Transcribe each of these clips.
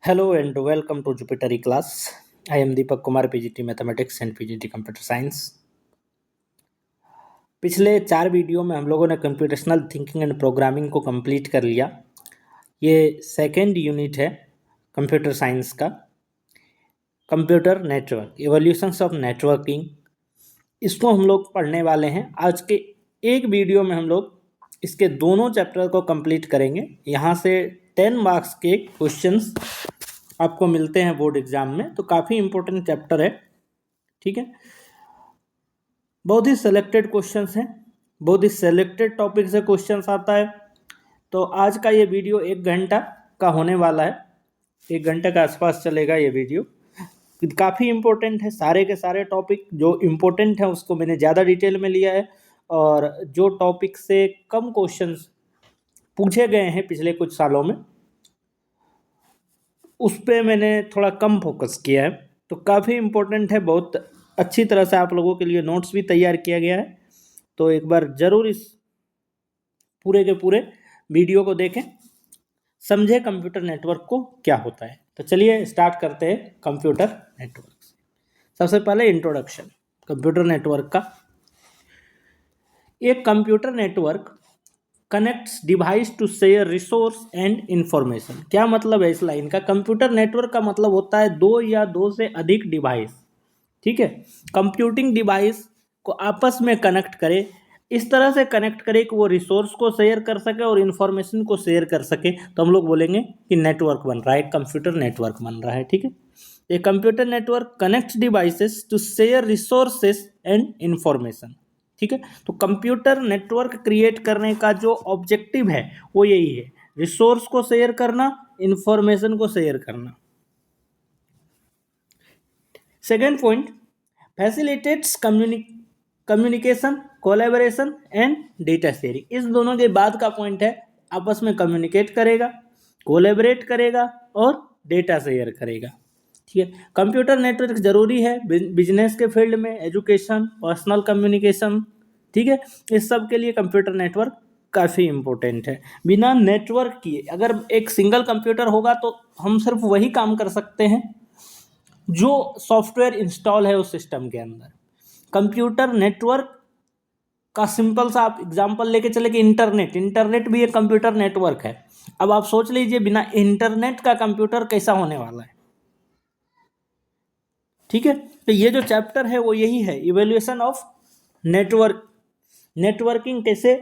Hello and welcome to Jupiter class. I am Deepak Kumar, PGT Mathematics and PGT Computer Science. पिछले 4 video में हम लोगों ने computational thinking and programming को complete कर लिया। ये सेकेंड यूनिट है कंप्यूटर साइंस का, computer network, evolutions of networking. इसको हम लोग पढ़ने वाले हैं। आज के एक वीडियो में हम लोग इसके दोनों चैप्टर को कंप्लीट करेंगे। यहाँ से 10 मार्क्स के क्वेश्चंस आपको मिलते हैं बोर्ड एग्जाम में, तो काफ़ी इंपॉर्टेंट चैप्टर है। ठीक है, बहुत ही सेलेक्टेड क्वेश्चंस हैं, बहुत ही सेलेक्टेड टॉपिक से क्वेश्चंस आता है। तो आज का ये वीडियो 1 घंटा का होने वाला है, 1 घंटे के आसपास चलेगा ये वीडियो। काफ़ी इंपॉर्टेंट है, सारे के सारे टॉपिक जो इम्पोर्टेंट है उसको मैंने ज़्यादा डिटेल में लिया है, और जो टॉपिक से कम क्वेश्चंस पूछे गए हैं पिछले कुछ सालों में उस पर मैंने थोड़ा कम फोकस किया है। तो काफ़ी इम्पोर्टेंट है, बहुत अच्छी तरह से आप लोगों के लिए नोट्स भी तैयार किया गया है। तो एक बार ज़रूर इस पूरे के पूरे वीडियो को देखें, समझे कंप्यूटर नेटवर्क को क्या होता है। तो चलिए स्टार्ट करते हैं कंप्यूटर नेटवर्क से। सबसे पहले इंट्रोडक्शन कंप्यूटर नेटवर्क का। एक computer network connects device to share resource and information. क्या मतलब है इस लाइन का? कंप्यूटर नेटवर्क का मतलब होता है 2 या 2 से अधिक डिवाइस, ठीक है, कंप्यूटिंग डिवाइस को आपस में कनेक्ट करे, इस तरह से कनेक्ट करे कि वो रिसोर्स को शेयर कर सके और इन्फॉर्मेशन को शेयर कर सके। तो हम लोग बोलेंगे कि नेटवर्क बन रहा है, कंप्यूटर नेटवर्क बन रहा है। ठीक है, ये computer network connects devices to share resources and information. ठीक है, तो कंप्यूटर नेटवर्क क्रिएट करने का जो ऑब्जेक्टिव है वो यही है, रिसोर्स को शेयर करना, इंफॉर्मेशन को शेयर करना। Second point, facilitates communication, collaboration and data sharing. इस दोनों के बाद का पॉइंट है, आपस में कम्युनिकेट करेगा, कोलैबोरेट करेगा और डेटा शेयर करेगा। ठीक है, कंप्यूटर नेटवर्क जरूरी है बिजनेस के फील्ड में, एजुकेशन, पर्सनल कम्युनिकेशन। ठीक है, इस सब के लिए कंप्यूटर नेटवर्क काफ़ी इम्पोर्टेंट है। बिना नेटवर्क किए अगर एक सिंगल कंप्यूटर होगा तो हम सिर्फ वही काम कर सकते हैं जो सॉफ्टवेयर इंस्टॉल है उस सिस्टम के अंदर। कंप्यूटर नेटवर्क का सिंपल सा आप एग्जांपल लेके चले कि इंटरनेट भी एक कंप्यूटर नेटवर्क है। अब आप सोच लीजिए बिना इंटरनेट का कंप्यूटर कैसा होने वाला है। ठीक है, तो ये जो चैप्टर है वो यही है, इवोल्यूशन ऑफ नेटवर्क, नेटवर्किंग कैसे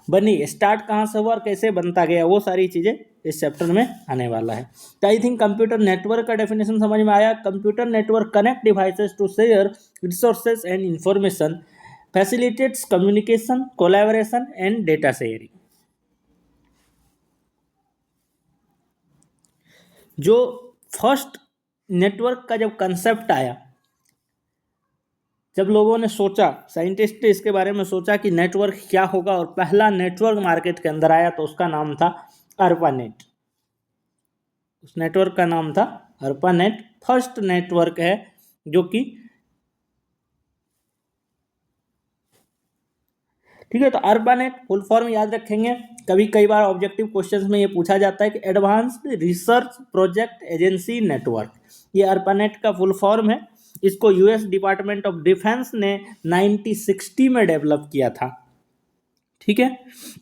बनी, स्टार्ट कहाँ से हुआ और कैसे बनता गया, वो सारी चीज़ें इस चैप्टर में आने वाला है। तो आई थिंक कंप्यूटर नेटवर्क का डेफिनेशन समझ में आया। Computer network connect devices to share resources and information, facilitates communication, collaboration and data sharing. जो फर्स्ट नेटवर्क का जब कंसेप्ट आया, जब लोगों ने सोचा, साइंटिस्ट ने इसके बारे में सोचा कि नेटवर्क क्या होगा, और पहला नेटवर्क मार्केट के अंदर आया तो उसका नाम था ARPANET। उस नेटवर्क का नाम था ARPANET। फर्स्ट नेटवर्क है जो कि, ठीक है, तो ARPANET फुल फॉर्म याद रखेंगे। कई बार ऑब्जेक्टिव क्वेश्चंस में ये पूछा जाता है कि advanced research project agency network, ये ARPANET का फुल फॉर्म है। इसको यूएस डिपार्टमेंट ऑफ डिफेंस ने 1960 में डेवलप किया था। ठीक है,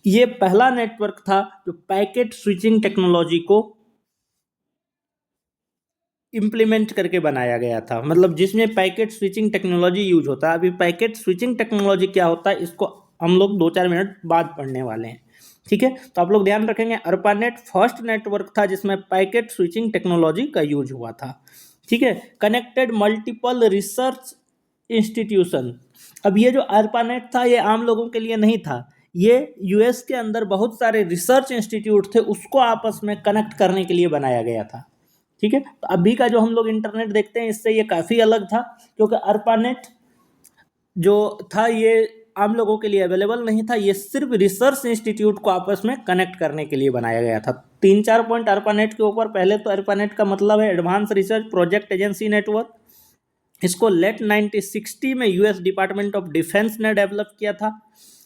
ये पहला नेटवर्क था जो पैकेट स्विचिंग टेक्नोलॉजी को इम्प्लीमेंट करके बनाया गया था, मतलब जिसमें पैकेट स्विचिंग टेक्नोलॉजी यूज होता है। अभी पैकेट स्विचिंग टेक्नोलॉजी क्या होता है इसको हम लोग 2-4 मिनट बाद पढ़ने वाले हैं। ठीक है, तो आप लोग ध्यान रखेंगे, ARPANET फर्स्ट नेटवर्क था जिसमें पैकेट स्विचिंग टेक्नोलॉजी का यूज हुआ था। ठीक है, कनेक्टेड मल्टीपल रिसर्च इंस्टीट्यूशन। अब ये जो ARPANET था ये आम लोगों के लिए नहीं था, ये यूएस के अंदर बहुत सारे रिसर्च इंस्टीट्यूट थे, उसको आपस में कनेक्ट करने के लिए बनाया गया था। ठीक है, तो अभी का जो हम लोग इंटरनेट देखते हैं इससे ये काफ़ी अलग था, क्योंकि ARPANET जो था ये आम लोगों के लिए अवेलेबल नहीं था, ये सिर्फ रिसर्च इंस्टीट्यूट को आपस में कनेक्ट करने के लिए बनाया गया था। 3-4 पॉइंट ARPANET के ऊपर। पहले तो ARPANET का मतलब है advance research project agency network. इसको लेट 1960 में यूएस डिपार्टमेंट ऑफ डिफेंस ने डेवलप किया था,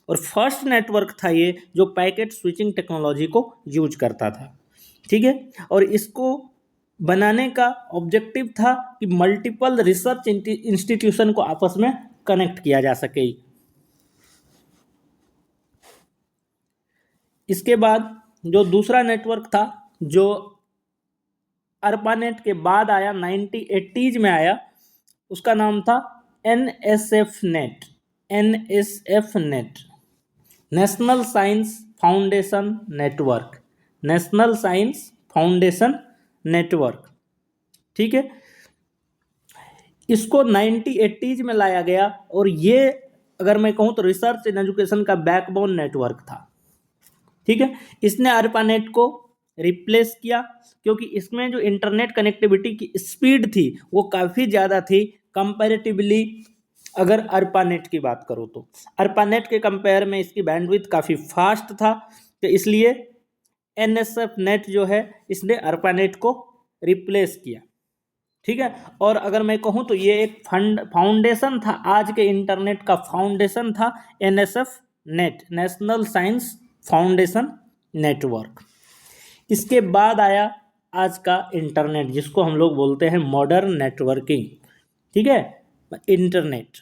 और फर्स्ट नेटवर्क था ये जो पैकेट स्विचिंग टेक्नोलॉजी को यूज करता था। ठीक है, और इसको बनाने का ऑब्जेक्टिव था कि मल्टीपल रिसर्च इंस्टीट्यूशन को आपस में कनेक्ट किया जा सके। इसके बाद जो दूसरा नेटवर्क था जो ARPANET के बाद आया 1980s में आया, उसका नाम था NSF-NET। NSF-NET national science foundation network, national science foundation network. ठीक है, इसको 1980s में लाया गया और ये अगर मैं कहूँ तो रिसर्च इन एजुकेशन का बैकबोन नेटवर्क था। ठीक है, इसने ARPANET को रिप्लेस किया क्योंकि इसमें जो इंटरनेट कनेक्टिविटी की स्पीड थी वो काफ़ी ज़्यादा थी कंपैरेटिवली। अगर ARPANET की बात करो तो ARPANET के कंपेयर में इसकी बैंडविड्थ काफ़ी फास्ट था, तो इसलिए NSF-NET जो है इसने ARPANET को रिप्लेस किया। ठीक है, और अगर मैं कहूँ तो ये एक फाउंडेशन था, आज के इंटरनेट का फाउंडेशन था NSF-NET, national science foundation network. इसके बाद आया आज का इंटरनेट जिसको हम लोग बोलते हैं मॉडर्न नेटवर्किंग। ठीक है, इंटरनेट।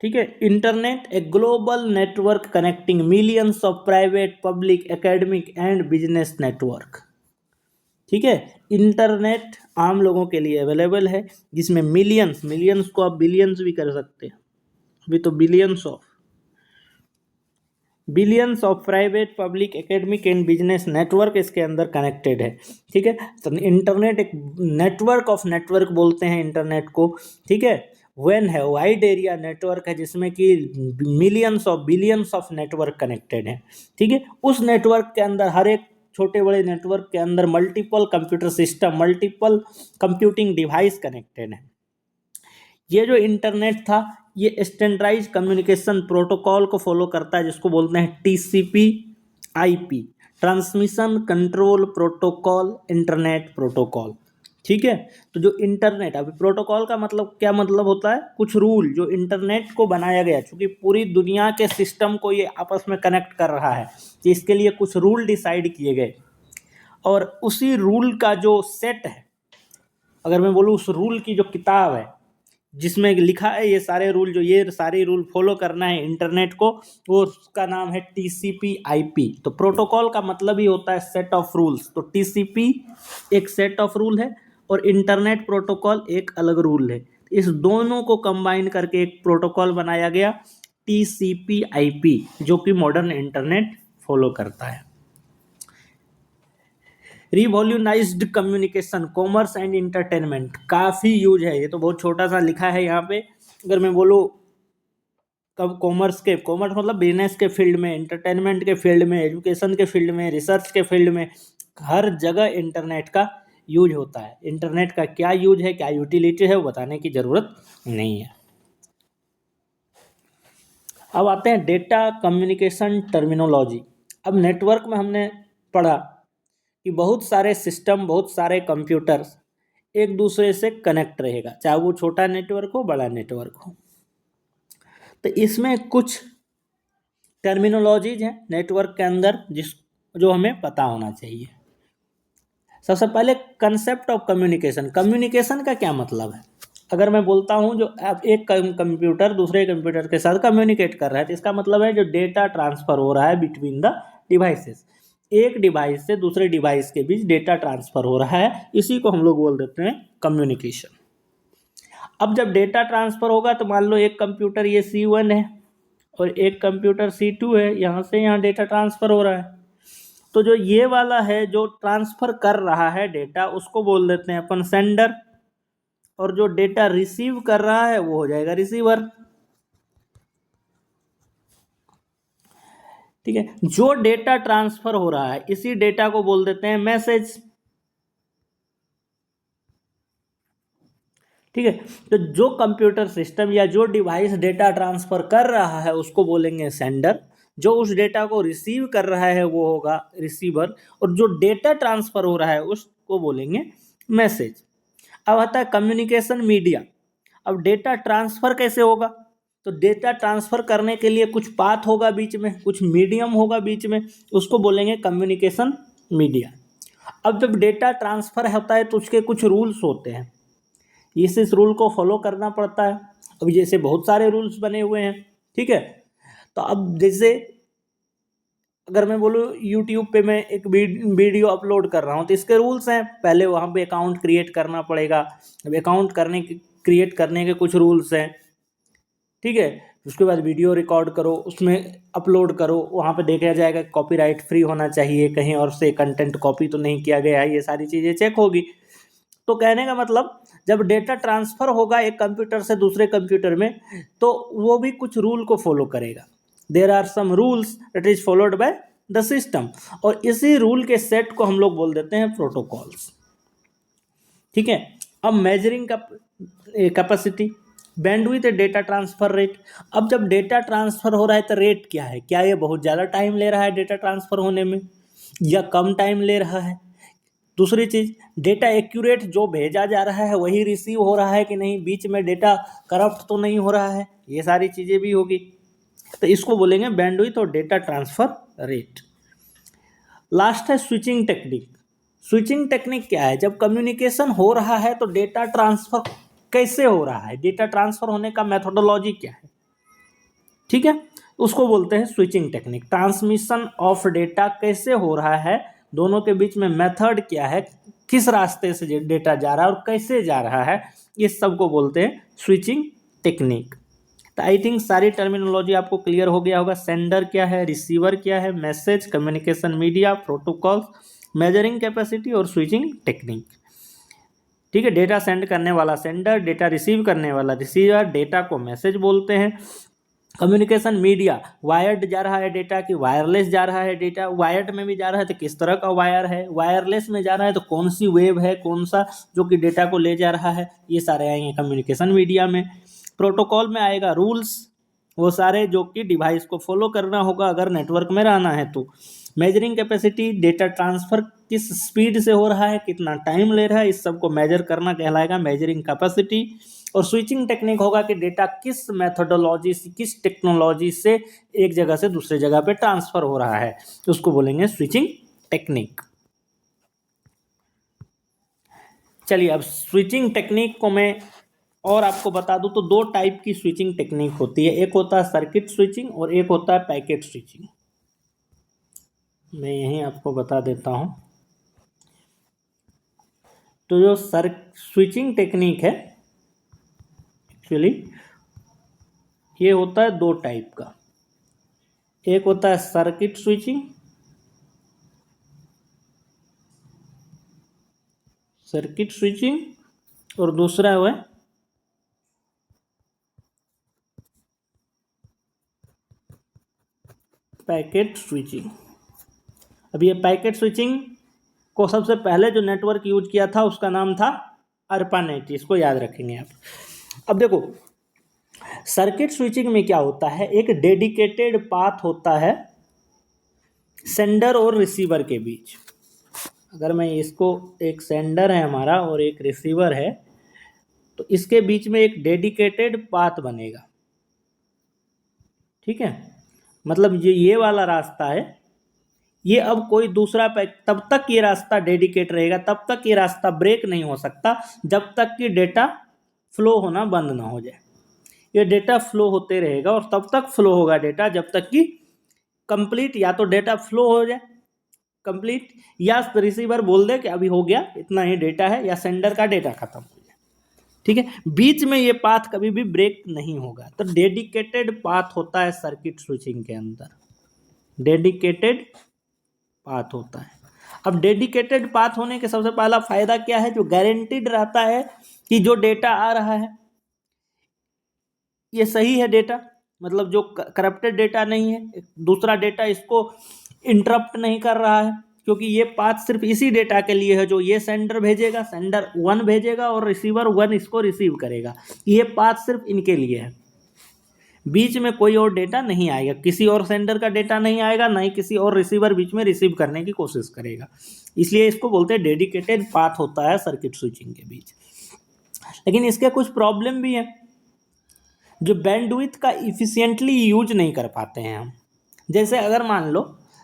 ठीक है, internet a global network connecting millions of private, public, academic and business network. ठीक है, इंटरनेट आम लोगों के लिए अवेलेबल है जिसमें मिलियंस को आप बिलियंस भी कर सकते हैं, अभी तो billions of private, public, academic and business network इसके अंदर कनेक्टेड है। ठीक है, तो इंटरनेट एक नेटवर्क ऑफ नेटवर्क बोलते हैं इंटरनेट को। ठीक है, वेन है वाइड एरिया नेटवर्क है जिसमें कि millions of billions of network connected है। ठीक है, उस नेटवर्क के अंदर हर एक छोटे बड़े नेटवर्क के अंदर multiple computer system, multiple computing device connected है। ये जो इंटरनेट था ये स्टैंडर्डाइज कम्युनिकेशन प्रोटोकॉल को फॉलो करता है जिसको बोलते हैं TCP/IP, transmission control protocol, internet protocol. ठीक है, तो जो इंटरनेट, अभी प्रोटोकॉल का मतलब क्या मतलब होता है, कुछ रूल जो इंटरनेट को बनाया गया, चूँकि पूरी दुनिया के सिस्टम को ये आपस में कनेक्ट कर रहा है, तो इसके लिए कुछ रूल डिसाइड किए गए और उसी रूल का जो सेट है, अगर मैं बोलूँ उस रूल की जो किताब है जिसमें लिखा है ये सारे रूल, जो ये सारे रूल फॉलो करना है इंटरनेट को, वो उसका नाम है TCP/IP। तो प्रोटोकॉल का मतलब ही होता है सेट ऑफ रूल्स। तो TCP एक सेट ऑफ रूल है और इंटरनेट प्रोटोकॉल एक अलग रूल है। इस दोनों को कंबाइन करके एक प्रोटोकॉल बनाया गया TCP/IP जो कि मॉडर्न इंटरनेट फॉलो करता है। रिवॉल्यूनाइज्ड कम्युनिकेशन, कॉमर्स एंड इंटरटेनमेंट, काफ़ी यूज है। ये तो बहुत छोटा सा लिखा है यहाँ पे। अगर मैं बोलूँ कॉमर्स मतलब बिजनेस के फील्ड में, इंटरटेनमेंट के फील्ड में, एजुकेशन के फील्ड में, रिसर्च के फील्ड में, हर जगह इंटरनेट का यूज होता है। इंटरनेट का क्या यूज है, क्या यूटिलिटी है, वो बताने की ज़रूरत नहीं है। अब आते हैं डेटा कम्युनिकेशन टर्मिनोलॉजी। अब नेटवर्क में हमने पढ़ा कि बहुत सारे सिस्टम, बहुत सारे कंप्यूटर्स एक दूसरे से कनेक्ट रहेगा, चाहे वो छोटा नेटवर्क हो, बड़ा नेटवर्क हो। तो इसमें कुछ टर्मिनोलॉजीज हैं नेटवर्क के अंदर जो हमें पता होना चाहिए। सबसे पहले कंसेप्ट ऑफ कम्युनिकेशन। कम्युनिकेशन का क्या मतलब है? अगर मैं बोलता हूँ जो एक कंप्यूटर दूसरे कंप्यूटर के साथ कम्युनिकेट कर रहा है, तो इसका मतलब है जो डेटा ट्रांसफ़र हो रहा है बिटवीन द डिवाइसेस, एक डिवाइस से दूसरे डिवाइस के बीच डेटा ट्रांसफ़र हो रहा है, इसी को हम लोग बोल देते हैं कम्युनिकेशन। अब जब डेटा ट्रांसफ़र होगा तो मान लो एक कंप्यूटर ये C1 है और एक कंप्यूटर C2 है, यहाँ से यहाँ डेटा ट्रांसफ़र हो रहा है। तो जो ये वाला है जो ट्रांसफ़र कर रहा है डेटा, उसको बोल देते हैं अपन सेंडर, और जो डेटा रिसीव कर रहा है वो हो जाएगा रिसीवर। ठीक है, जो डेटा ट्रांसफर हो रहा है इसी डेटा को बोल देते हैं मैसेज। ठीक है, तो जो कंप्यूटर सिस्टम या जो डिवाइस डेटा ट्रांसफर कर रहा है उसको बोलेंगे सेंडर, जो उस डेटा को रिसीव कर रहा है वो होगा रिसीवर, और जो डेटा ट्रांसफर हो रहा है उसको बोलेंगे मैसेज। अब आता है कम्युनिकेशन मीडिया। अब डेटा ट्रांसफ़र कैसे होगा? तो डेटा ट्रांसफ़र करने के लिए कुछ पाथ होगा बीच में, कुछ मीडियम होगा बीच में, उसको बोलेंगे कम्युनिकेशन मीडिया। अब जब डेटा ट्रांसफ़र होता है तो उसके कुछ रूल्स होते हैं, इस रूल को फॉलो करना पड़ता है। अब जैसे बहुत सारे रूल्स बने हुए हैं, ठीक है। तो अब जैसे अगर मैं बोलूँ यूट्यूब पे मैं एक वीडियो अपलोड कर रहा हूँ तो इसके रूल्स हैं, पहले वहाँ पे अकाउंट क्रिएट करना पड़ेगा। अब अकाउंट क्रिएट करने के कुछ रूल्स हैं, ठीक है। उसके बाद वीडियो रिकॉर्ड करो, उसमें अपलोड करो, वहाँ पे देखा जाएगा कॉपीराइट फ्री होना चाहिए, कहीं और से कंटेंट कॉपी तो नहीं किया गया है, ये सारी चीज़ें चेक होगी। तो कहने का मतलब जब डेटा ट्रांसफ़र होगा एक कंप्यूटर से दूसरे कंप्यूटर में तो वो भी कुछ रूल को फॉलो करेगा। There are some rules that is followed by the system, और इसी रूल के सेट को हम लोग बोल देते हैं प्रोटोकॉल्स, ठीक है। अब measuring capacity, bandwidth, data transfer rate. अब जब डेटा ट्रांसफ़र हो रहा है तो रेट क्या है, क्या ये बहुत ज़्यादा टाइम ले रहा है डेटा ट्रांसफ़र होने में या कम टाइम ले रहा है। दूसरी चीज़, डेटा एक्यूरेट जो भेजा जा रहा है वही रिसीव हो रहा है कि नहीं, बीच में डेटा करप्ट तो नहीं हो रहा है, ये सारी चीज़ें भी होगी। तो इसको बोलेंगे बैंडविड्थ और डेटा ट्रांसफ़र रेट। लास्ट है स्विचिंग टेक्निक। स्विचिंग टेक्निक क्या है, जब कम्युनिकेशन हो रहा है तो डेटा ट्रांसफ़र कैसे हो रहा है, डेटा ट्रांसफ़र होने का मेथोडोलॉजी क्या है, ठीक है, उसको बोलते हैं switching technique. Transmission of data कैसे हो रहा है, दोनों के बीच में मेथड क्या है, किस रास्ते से डेटा जा रहा है और कैसे जा रहा है, इस सब को बोलते हैं स्विचिंग टेक्निक। तो आई थिंक सारी टर्मिनोलॉजी आपको क्लियर हो गया होगा। सेंडर क्या है, रिसीवर क्या है, message, communication media, protocols, measuring capacity और स्विचिंग टेक्निक, ठीक है। डेटा सेंड करने वाला सेंडर, डेटा रिसीव करने वाला रिसीवर, डेटा को मैसेज बोलते हैं। कम्युनिकेशन मीडिया, वायर्ड जा रहा है डेटा कि वायरलेस जा रहा है डेटा, वायर्ड में भी जा रहा है तो किस तरह का वायर है, वायरलेस में जा रहा है तो कौन सी वेव है, कौन सा जो कि डेटा को ले जा रहा है, ये सारे आएंगे कम्युनिकेशन मीडिया में। प्रोटोकॉल में आएगा रूल्स, वो सारे जो कि डिवाइस को फॉलो करना होगा अगर नेटवर्क में रहना है तो। मेजरिंग कैपेसिटी, डेटा ट्रांसफ़र किस स्पीड से हो रहा है, कितना टाइम ले रहा है, इस सब को मेजर करना कहलाएगा मेजरिंग कैपेसिटी। और स्विचिंग टेक्निक होगा कि डेटा किस मेथोडोलॉजी से, किस टेक्नोलॉजी से एक जगह से दूसरे जगह पे ट्रांसफ़र हो रहा है, तो उसको बोलेंगे स्विचिंग टेक्निक। चलिए अब स्विचिंग टेक्निक को मैं और आपको बता दूं तो दो टाइप की स्विचिंग टेक्निक होती है, एक होता है सर्किट स्विचिंग और एक होता है पैकेट स्विचिंग। मैं यहीं आपको बता देता हूं। तो जो स्विचिंग टेक्निक है एक्चुअली ये होता है दो टाइप का, एक होता है सर्किट स्विचिंग, और दूसरा है पैकेट स्विचिंग। अब ये पैकेट स्विचिंग को सबसे पहले जो नेटवर्क यूज किया था उसका नाम था ARPANET, इसको याद रखेंगे आप। अब देखो सर्किट स्विचिंग में क्या होता है, एक डेडिकेटेड पाथ होता है सेंडर और रिसीवर के बीच। अगर मैं इसको, एक सेंडर है हमारा और एक रिसीवर है, तो इसके बीच में एक डेडिकेटेड पाथ बनेगा, ठीक है। मतलब ये वाला रास्ता है, ये अब कोई दूसरा तब तक ये रास्ता डेडिकेट रहेगा, तब तक ये रास्ता ब्रेक नहीं हो सकता जब तक कि डेटा फ्लो होना बंद ना हो जाए। ये डेटा फ्लो होते रहेगा और तब तक फ्लो होगा डेटा जब तक कि कंप्लीट, या तो डेटा फ्लो हो जाए कंप्लीट, या रिसीवर बोल दे कि अभी हो गया इतना ही डेटा है, या सेंडर का डेटा खत्म हो जाए, ठीक है। बीच में ये पाथ कभी भी ब्रेक नहीं होगा। तो डेडिकेटेड पाथ होता है सर्किट स्विचिंग के अंदर, डेडिकेटेड पाथ होता है। अब डेडिकेटेड पाथ होने के सबसे पहला फायदा क्या है, जो गारंटीड रहता है कि जो डेटा आ रहा है ये सही है डेटा, मतलब जो करप्टेड डेटा नहीं है, दूसरा डेटा इसको इंटरप्ट नहीं कर रहा है, क्योंकि ये पाथ सिर्फ इसी डेटा के लिए है जो ये सेंडर भेजेगा, सेंडर 1 भेजेगा और रिसीवर 1 इसको रिसीव करेगा, ये पाथ सिर्फ इनके लिए है। बीच में कोई और डेटा नहीं आएगा, किसी और सेंडर का डेटा नहीं आएगा, ना ही किसी और रिसीवर बीच में रिसीव करने की कोशिश करेगा, इसलिए इसको बोलते हैं डेडिकेटेड पाथ होता है सर्किट स्विचिंग के बीच। लेकिन इसके कुछ प्रॉब्लम भी है, जो बैंडविड्थ का इफिशिएंटली यूज नहीं कर पाते हैं हम। जैसे अगर मान लो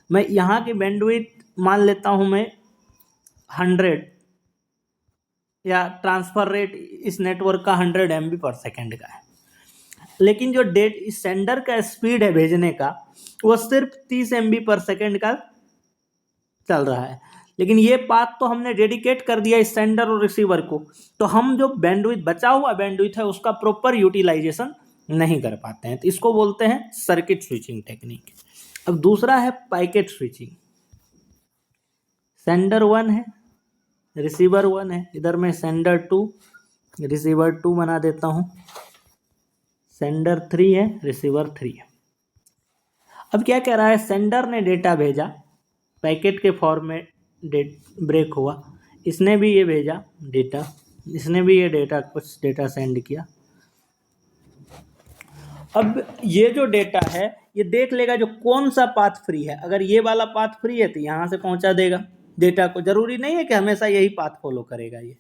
मैं यहाँ की बैंडविड्थ मान लेता हूँ मैं 100 या ट्रांसफ़र रेट इस नेटवर्क का 100 MB पर सेकेंड का है, लेकिन जो सेंडर का स्पीड है भेजने का वो सिर्फ 30 MB पर सेकेंड का चल रहा है। लेकिन ये पाथ तो हमने डेडिकेट कर दिया इस सेंडर और रिसीवर को, तो हम जो बैंडविड्थ बचा हुआ बैंडविड्थ है उसका प्रॉपर यूटिलाइजेशन नहीं कर पाते हैं, तो इसको बोलते हैं सर्किट स्विचिंग टेक्निक। अब दूसरा है पैकेट स्विचिंग। सेंडर 1 है, रिसीवर 1 है, इधर मैं सेंडर 2 रिसीवर 2 बना देता हूँ, सेंडर 3 है, रिसीवर 3 है। अब क्या कह रहा है, सेंडर ने डेटा भेजा, पैकेट के फॉर्म में ब्रेक हुआ, इसने भी ये भेजा डेटा, इसने भी ये डेटा कुछ डेटा सेंड किया। अब ये जो डेटा है ये देख लेगा जो कौन सा पाथ फ्री है, अगर ये वाला पाथ फ्री है तो यहाँ से पहुँचा देगा डेटा को। जरूरी नहीं है कि हमेशा यही पाथ फॉलो करेगा, ये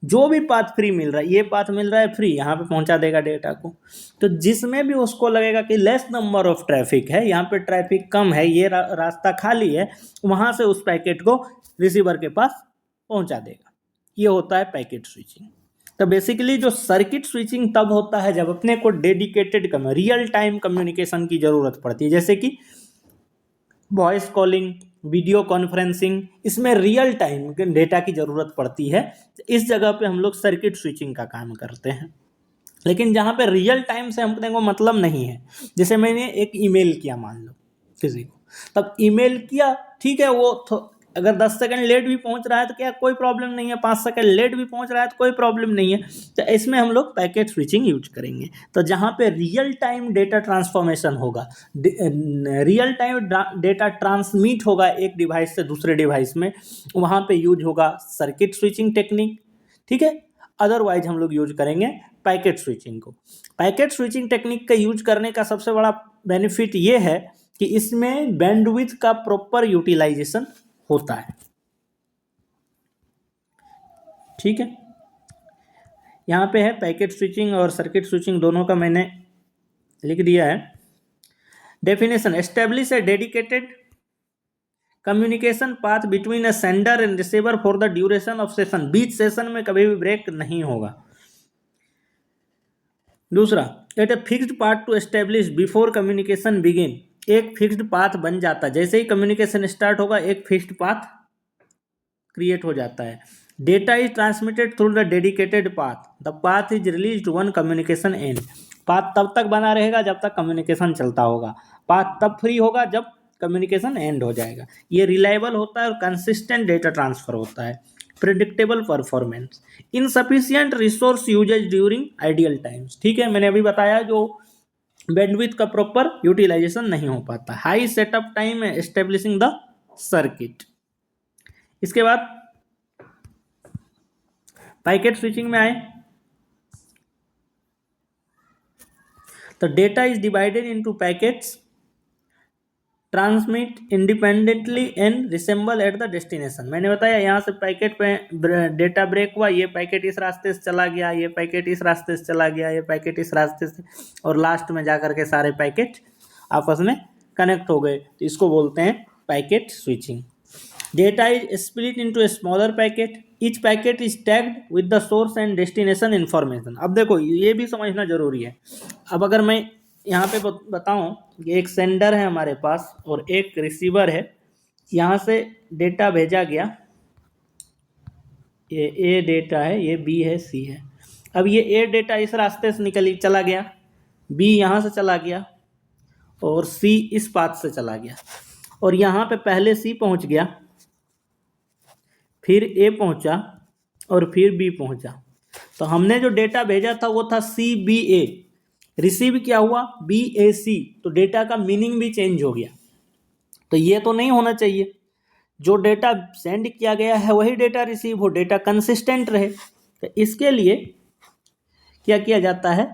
जो भी पाथ फ्री मिल रहा है, ये पाथ मिल रहा है फ्री, यहाँ पे पहुँचा देगा डेटा को। तो जिसमें भी उसको लगेगा कि लेस नंबर ऑफ ट्रैफिक है, यहाँ पे ट्रैफिक कम है, ये रास्ता खाली है, वहाँ से उस पैकेट को रिसीवर के पास पहुँचा देगा। ये होता है पैकेट स्विचिंग। तो बेसिकली जो सर्किट स्विचिंग तब होता है जब अपने को डेडिकेटेड रियल टाइम कम्युनिकेशन की ज़रूरत पड़ती है, जैसे कि वॉइस कॉलिंग, वीडियो कॉन्फ्रेंसिंग, इसमें रियल टाइम डेटा की ज़रूरत पड़ती है। इस जगह पे हम लोग सर्किट स्विचिंग का काम करते हैं। लेकिन जहाँ पे रियल टाइम से हमने को मतलब नहीं है, जैसे मैंने एक ईमेल किया मान लो किसी को, तब ईमेल किया, ठीक है, वो अगर 10 सेकंड लेट भी पहुंच रहा है तो क्या कोई प्रॉब्लम नहीं है, 5 सेकंड लेट भी पहुंच रहा है तो कोई प्रॉब्लम नहीं है। तो इसमें हम लोग पैकेट स्विचिंग यूज करेंगे। तो जहाँ पे रियल टाइम डेटा ट्रांसफॉर्मेशन होगा, रियल टाइम डेटा ट्रांसमिट होगा एक डिवाइस से दूसरे डिवाइस में, वहाँ पे यूज होगा सर्किट स्विचिंग टेक्निक, ठीक है। अदरवाइज हम लोग यूज करेंगे पैकेट स्विचिंग को। पैकेट स्विचिंग टेक्निक का यूज करने का सबसे बड़ा बेनिफिट ये है कि इसमें बैंडविड्थ का प्रॉपर यूटिलाइजेशन होता है, ठीक है। यहाँ पे है पैकेट स्विचिंग और सर्किट स्विचिंग, दोनों का मैंने लिख दिया है। Definition, establish a dedicated communication path between a sender and receiver for the duration of session. बीच सेशन में कभी भी ब्रेक नहीं होगा। दूसरा, at a fixed path to establish before communication begin. एक फिक्स्ड पाथ बन जाता है, जैसे ही कम्युनिकेशन स्टार्ट होगा एक फिक्स्ड पाथ क्रिएट हो जाता है। Data is transmitted through the dedicated path, the path is released one communication and. Path तब तक बना रहेगा जब तक कम्युनिकेशन चलता होगा, पाथ तब फ्री होगा जब कम्युनिकेशन एंड हो जाएगा। ये रिलायबल होता है और कंसिस्टेंट डेटा ट्रांसफर होता है। Predictable performance, insufficient resource usage during ideal times, ठीक है, मैंने अभी बताया जो बैंडविड्थ का प्रॉपर यूटिलाइजेशन नहीं हो पाता। High setup time establishing the circuit. इसके बाद पैकेट स्विचिंग में आए तो data is divided into packets, transmit independently and resemble at the destination. मैंने बताया यहाँ से पैकेट पे डेटा ब्रेक हुआ, ये पैकेट इस रास्ते से चला गया, ये पैकेट इस रास्ते से चला गया, ये पैकेट इस रास्ते से, और लास्ट में जाकर के सारे पैकेट आपस में कनेक्ट हो गए, तो इसको बोलते हैं packet switching. Data is split into a smaller packet, each packet is tagged with the source and destination information. अब देखो ये भी समझना जरूरी है। अब अगर मैं यहाँ पे बताऊँ कि एक सेंडर है हमारे पास और एक रिसीवर है, यहाँ से डेटा भेजा गया, ये ए डेटा है, ये बी है, सी है। अब ये ए डेटा इस रास्ते से चला गया, बी यहाँ से चला गया और सी इस पाथ से चला गया, और यहाँ पे पहले सी पहुँच गया, फिर ए पहुँचा और फिर बी पहुँचा। तो हमने जो डेटा भेजा था वो था सी बी ए, रिसीव क्या हुआ बी ए सी, तो डेटा का मीनिंग भी चेंज हो गया। तो ये तो नहीं होना चाहिए, जो डेटा सेंड किया गया है वही डेटा रिसीव हो, डेटा कंसिस्टेंट रहे। तो इसके लिए क्या किया जाता है,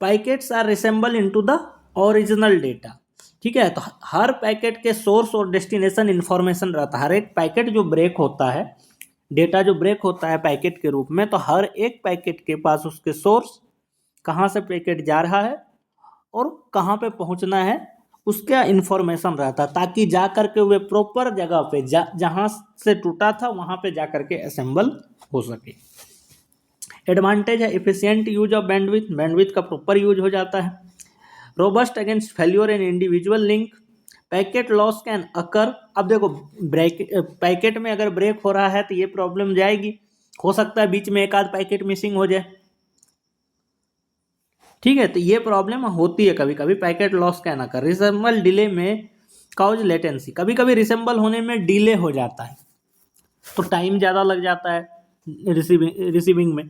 packets are reassemble into the original data, ठीक है। तो हर पैकेट के सोर्स और डेस्टिनेशन इन्फॉर्मेशन रहता है। हर एक पैकेट जो ब्रेक होता है, डेटा जो ब्रेक होता है पैकेट के रूप में, तो हर एक पैकेट के पास उसके सोर्स, कहाँ से पैकेट जा रहा है और कहाँ पे पहुँचना है, उसका इंफॉर्मेशन रहता, ताकि जा करके वे प्रॉपर जगह पे जहाँ से टूटा था वहाँ पे जा करके असेंबल हो सके। एडवांटेज है efficient use of bandwidth, bandwidth का प्रॉपर यूज हो जाता है। Robust against failure in individual link, packet loss can occur. अब देखो पैकेट में अगर ब्रेक हो रहा है तो ये प्रॉब्लम जाएगी, हो सकता है बीच में एक आध पैकेट मिसिंग हो जाए, ठीक है, तो ये प्रॉब्लम होती है कभी कभी, packet loss can occur. Resemble delay में काउज लेटेंसी, कभी कभी रिसेंबल होने में डिले हो जाता है तो टाइम ज़्यादा लग जाता है रिसीविंग में,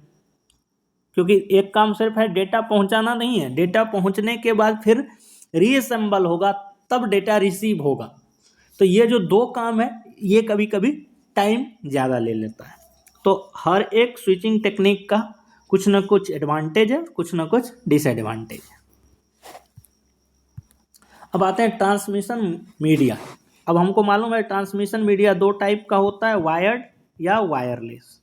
क्योंकि एक काम सिर्फ है डेटा पहुंचाना नहीं है, डेटा पहुंचने के बाद फिर रीअसेंबल होगा तब डेटा रिसीव होगा, तो ये जो दो काम है ये कभी कभी टाइम ज़्यादा ले लेता है। तो हर एक स्विचिंग टेक्निक का कुछ ना कुछ एडवांटेज है, कुछ ना कुछ डिसएडवांटेज है। अब आते हैं ट्रांसमिशन मीडिया। अब हमको मालूम है ट्रांसमिशन मीडिया दो टाइप का होता है, वायर्ड या वायरलेस।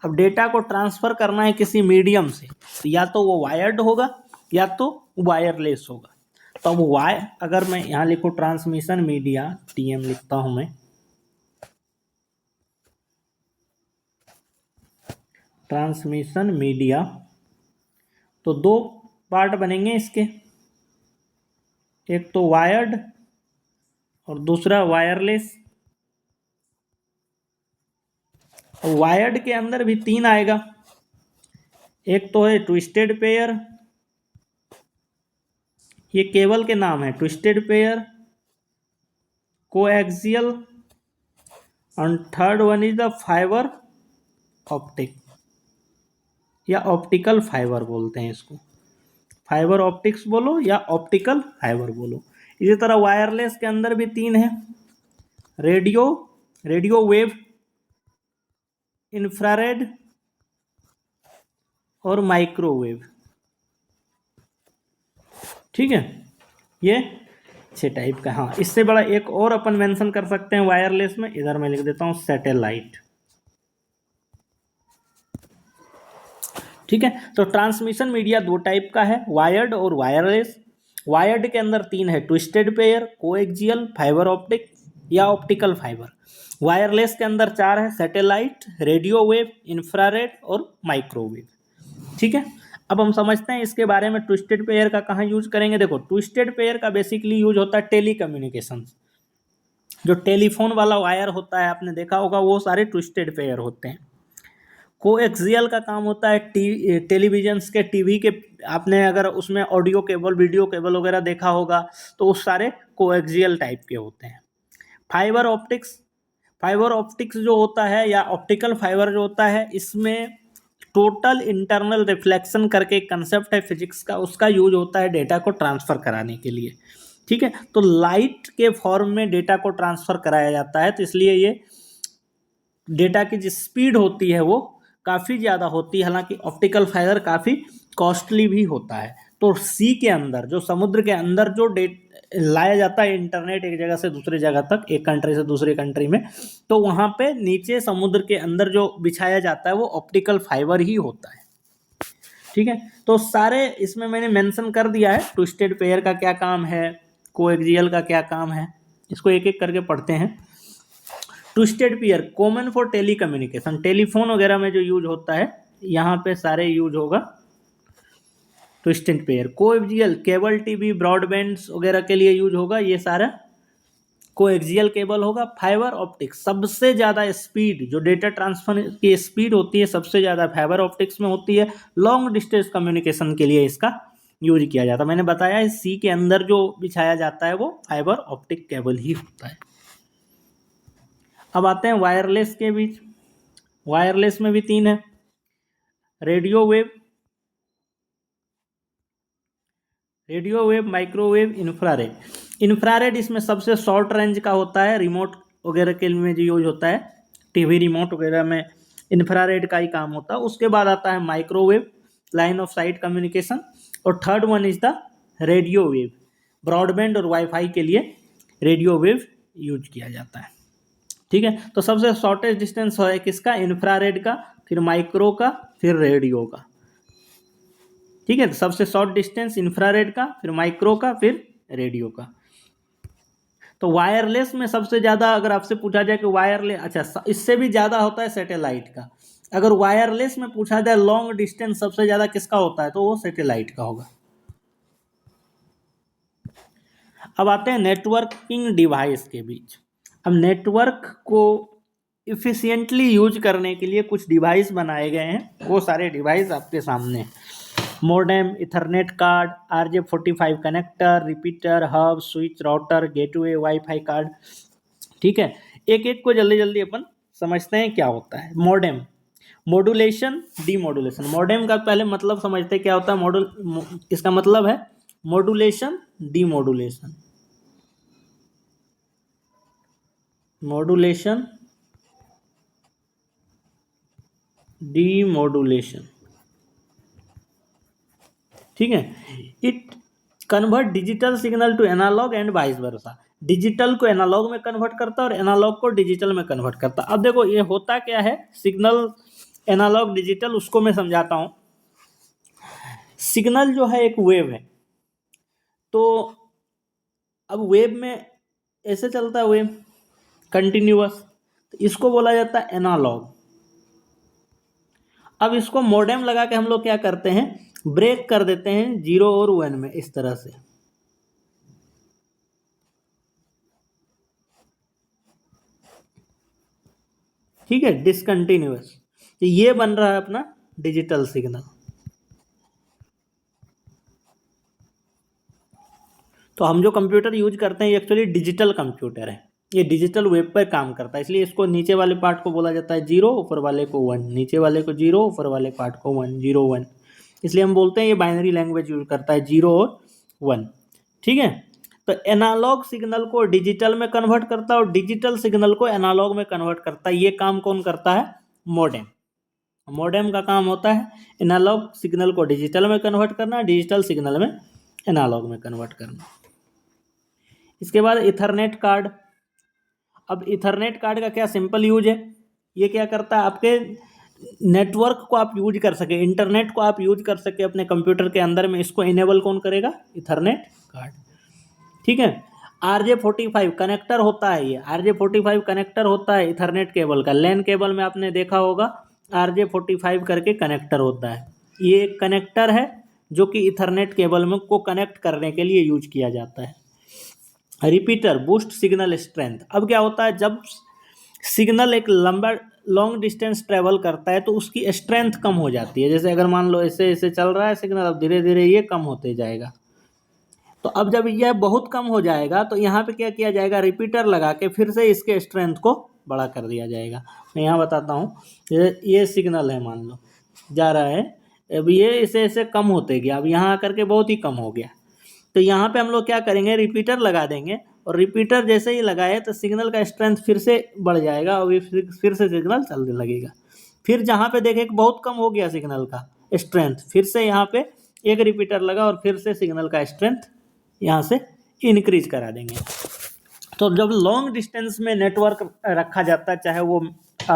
अब डेटा को ट्रांसफ़र करना है किसी मीडियम से, तो या तो वो वायर्ड होगा या तो वायरलेस होगा। तो अब अगर मैं यहाँ लिखूँ ट्रांसमिशन मीडिया, टीएम लिखता हूँ मैं, ट्रांसमिशन मीडिया, तो दो पार्ट बनेंगे इसके, एक तो वायर्ड और दूसरा वायरलेस। वायर्ड के अंदर भी तीन आएगा, एक तो है ट्विस्टेड पेयर, ये केबल के नाम है, ट्विस्टेड पेयर, कोएक्सियल, और third one is the fibre optic या ऑप्टिकल फाइबर बोलते हैं इसको, फाइबर ऑप्टिक्स बोलो या ऑप्टिकल फाइबर बोलो। इसी तरह वायरलेस के अंदर भी तीन है, रेडियो वेव, इंफ्रारेड और माइक्रोवेव, ठीक है, ये 6 टाइप का। हाँ, इससे बड़ा एक और अपन मेंशन कर सकते हैं वायरलेस में, इधर मैं लिख देता हूँ सैटेलाइट, ठीक है। तो ट्रांसमिशन मीडिया दो टाइप का है, वायर्ड और वायरलेस। वायर्ड के अंदर तीन है, twisted pair, coaxial, fibre optic या ऑप्टिकल फाइबर। वायरलेस के अंदर चार है, सैटेलाइट, रेडियो वेव, इंफ्रारेड और माइक्रोवेव, ठीक है। अब हम समझते हैं इसके बारे में ट्विस्टेड पेयर का कहाँ यूज करेंगे। देखो ट्विस्टेड पेयर का बेसिकली यूज होता है टेली कम्युनिकेशन, जो टेलीफोन वाला वायर होता है आपने देखा होगा, वो सारे ट्विस्टेड पेयर होते हैं। कोएक्सियल का काम होता है टेलीविजन्स के, टीवी के, आपने अगर उसमें ऑडियो केबल, वीडियो केबल वगैरह देखा होगा तो उस सारे कोएक्सियल टाइप के होते हैं। फाइबर ऑप्टिक्स जो होता है या ऑप्टिकल फाइबर जो होता है, इसमें टोटल इंटरनल रिफ्लेक्शन करके एक कंसेप्ट है फिजिक्स का, उसका यूज होता है डेटा को ट्रांसफ़र कराने के लिए, ठीक है। तो लाइट के फॉर्म में डेटा को ट्रांसफ़र कराया जाता है, तो इसलिए ये डेटा की जो स्पीड होती है वो काफ़ी ज़्यादा होती है, हालांकि ऑप्टिकल फाइबर काफ़ी कॉस्टली भी होता है। तो सी के अंदर, जो समुद्र के अंदर जो लाया जाता है इंटरनेट एक जगह से दूसरी जगह तक, एक कंट्री से दूसरी कंट्री में, तो वहाँ पे नीचे समुद्र के अंदर जो बिछाया जाता है वो ऑप्टिकल फाइबर ही होता है, ठीक है। तो सारे इसमें मैंने मेंशन कर दिया है, ट्विस्टेड पेयर का क्या काम है, कोएक्सियल का क्या काम है, इसको एक एक करके पढ़ते हैं। Twisted pair common for telecommunication, telephone वगैरह में जो यूज होता है यहाँ पे सारे यूज होगा twisted pair. Coaxial cable, TV, broadband वगैरह के लिए यूज होगा, ये सारा कोएक्सियल केबल होगा। फाइबर ऑप्टिक्स, सबसे ज़्यादा स्पीड, जो डेटा ट्रांसफर की स्पीड होती है सबसे ज़्यादा फाइबर ऑप्टिक्स में होती है। लॉन्ग डिस्टेंस कम्युनिकेशन के लिए इसका यूज किया जाता है। मैंने बताया है सी के अंदर जो बिछाया जाता है वो फाइबर ऑप्टिक केबल ही होता है। अब आते हैं वायरलेस के बीच। वायरलेस में भी तीन है, रेडियो वेव, माइक्रोवेव, इंफ्रारेड इसमें सबसे शॉर्ट रेंज का होता है, रिमोट वगैरह के लिए जो यूज होता है, टीवी रिमोट वगैरह में इंफ्रारेड का ही काम होता है। उसके बाद आता है microwave, line of sight communication, और third one is the radio wave, broadband और वाईफाई के लिए रेडियो वेव यूज किया जाता है, ठीक है। तो सबसे शॉर्टेस्ट डिस्टेंस है किसका, इंफ्रारेड का, फिर माइक्रो का, फिर रेडियो का, ठीक है। तो सबसे शॉर्ट डिस्टेंस इंफ्रारेड का, फिर माइक्रो का, फिर रेडियो का। तो वायरलेस में सबसे ज़्यादा अगर आपसे पूछा जाए कि वायरलेस, अच्छा इससे भी ज़्यादा होता है सैटेलाइट का। अगर वायरलेस में पूछा जाए लॉन्ग डिस्टेंस सबसे ज़्यादा किसका होता है, तो वो सैटेलाइट का होगा। अब आते हैं नेटवर्किंग डिवाइस के बीच। अब नेटवर्क को इफ़िशिएंटली यूज करने के लिए कुछ डिवाइस बनाए गए हैं, वो सारे डिवाइस आपके सामने हैं। Modem, Ethernet card, RJ45 connector, repeater, hub, switch, router, gateway, wifi card. ठीक है, एक एक को जल्दी जल्दी अपन समझते हैं क्या होता है। Modem, modulation, demodulation. मॉडेम का पहले मतलब समझते हैं क्या होता है। इसका मतलब है मॉड्यूलेशन, डीमॉड्यूलेशन। मॉड्यूलेशन, डीमॉड्यूलेशन, ठीक है। It convert digital signal to analog and vice versa. Digital को एनालॉग में कन्वर्ट करता है और एनालॉग को डिजिटल में कन्वर्ट करता है। अब देखो ये होता क्या है, सिग्नल एनालॉग डिजिटल, उसको मैं समझाता हूँ। सिग्नल जो है एक वेव है, तो अब वेव में ऐसे चलता है वेव कंटिन्यूअस, तो इसको बोला जाता है एनालॉग। अब इसको मॉडेम लगा के हम लोग क्या करते हैं, ब्रेक कर देते हैं 0 और 1 में, इस तरह से। ठीक है, डिसकंटिन्यूअस। तो ये बन रहा है अपना डिजिटल सिग्नल। तो हम जो कंप्यूटर यूज करते हैं ये एक्चुअली डिजिटल कंप्यूटर है, ये डिजिटल वेब पर काम करता है, इसलिए इसको नीचे वाले पार्ट को बोला जाता है 0, ऊपर वाले को 1, नीचे वाले को 0, ऊपर वाले पार्ट को 1, 0 1। इसलिए हम बोलते हैं ये बाइनरी लैंग्वेज यूज करता है, 0 और 1। ठीक है, तो एनालॉग सिग्नल को डिजिटल में कन्वर्ट करता है और डिजिटल सिग्नल को एनालॉग में कन्वर्ट करता है। ये काम कौन करता है, मॉडेम। मॉडेम का काम होता है एनालॉग सिग्नल को डिजिटल में कन्वर्ट करना, डिजिटल सिग्नल में एनालॉग में कन्वर्ट करना। इसके बाद इथरनेट कार्ड। अब इथरनेट कार्ड का क्या सिंपल यूज है, ये क्या करता है, आपके नेटवर्क को आप यूज कर सके, इंटरनेट को आप यूज कर सके अपने कंप्यूटर के अंदर में, इसको इनेबल कौन करेगा, इथरनेट कार्ड। ठीक है, RJ45 कनेक्टर होता है, ये RJ45 कनेक्टर होता है इथरनेट केबल का। लैन केबल में आपने देखा होगा RJ45 करके कनेक्टर होता है, ये कनेक्टर है जो कि इथरनेट केबल में को कनेक्ट करने के लिए यूज किया जाता है। Repeater, boost signal strength. अब क्या होता है, जब सिग्नल एक लॉन्ग डिस्टेंस ट्रेवल करता है तो उसकी स्ट्रेंथ कम हो जाती है। जैसे अगर मान लो ऐसे ऐसे चल रहा है सिग्नल, अब धीरे धीरे ये कम होते जाएगा। तो अब जब यह बहुत कम हो जाएगा तो यहाँ पे क्या किया जाएगा, रिपीटर लगा के फिर से इसके स्ट्रेंथ को बड़ा कर दिया जाएगा। मैं यहाँ बताता हूँ, ये सिग्नल है, मान लो जा रहा है, अब ये ऐसे ऐसे कम होते गया, अब यहाँ आकर के बहुत ही कम हो गया। तो यहाँ पे हम लोग क्या करेंगे, रिपीटर लगा देंगे, और रिपीटर जैसे ही लगाए तो सिग्नल का स्ट्रेंथ फिर से बढ़ जाएगा और फिर से सिग्नल चलने लगेगा। फिर जहाँ पे देखें कि बहुत कम हो गया सिग्नल का स्ट्रेंथ, फिर से यहाँ पे एक रिपीटर लगा और फिर से सिग्नल का स्ट्रेंथ यहाँ से इंक्रीज करा देंगे। तो जब लॉन्ग डिस्टेंस में नेटवर्क रखा जाता है, चाहे वो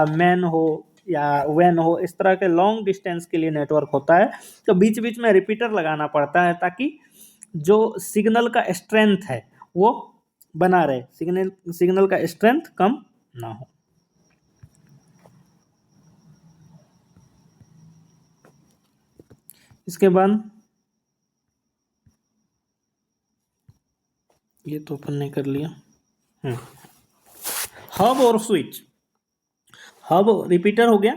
मैन हो या वैन हो, इस तरह के लॉन्ग डिस्टेंस के लिए नेटवर्क होता है, तो बीच बीच में रिपीटर लगाना पड़ता है ताकि जो सिग्नल का स्ट्रेंथ है वो बना रहे, सिग्नल का स्ट्रेंथ कम ना हो। इसके बाद ये तो अपन ने कर लिया। हब और स्विच। हब रिपीटर हो गया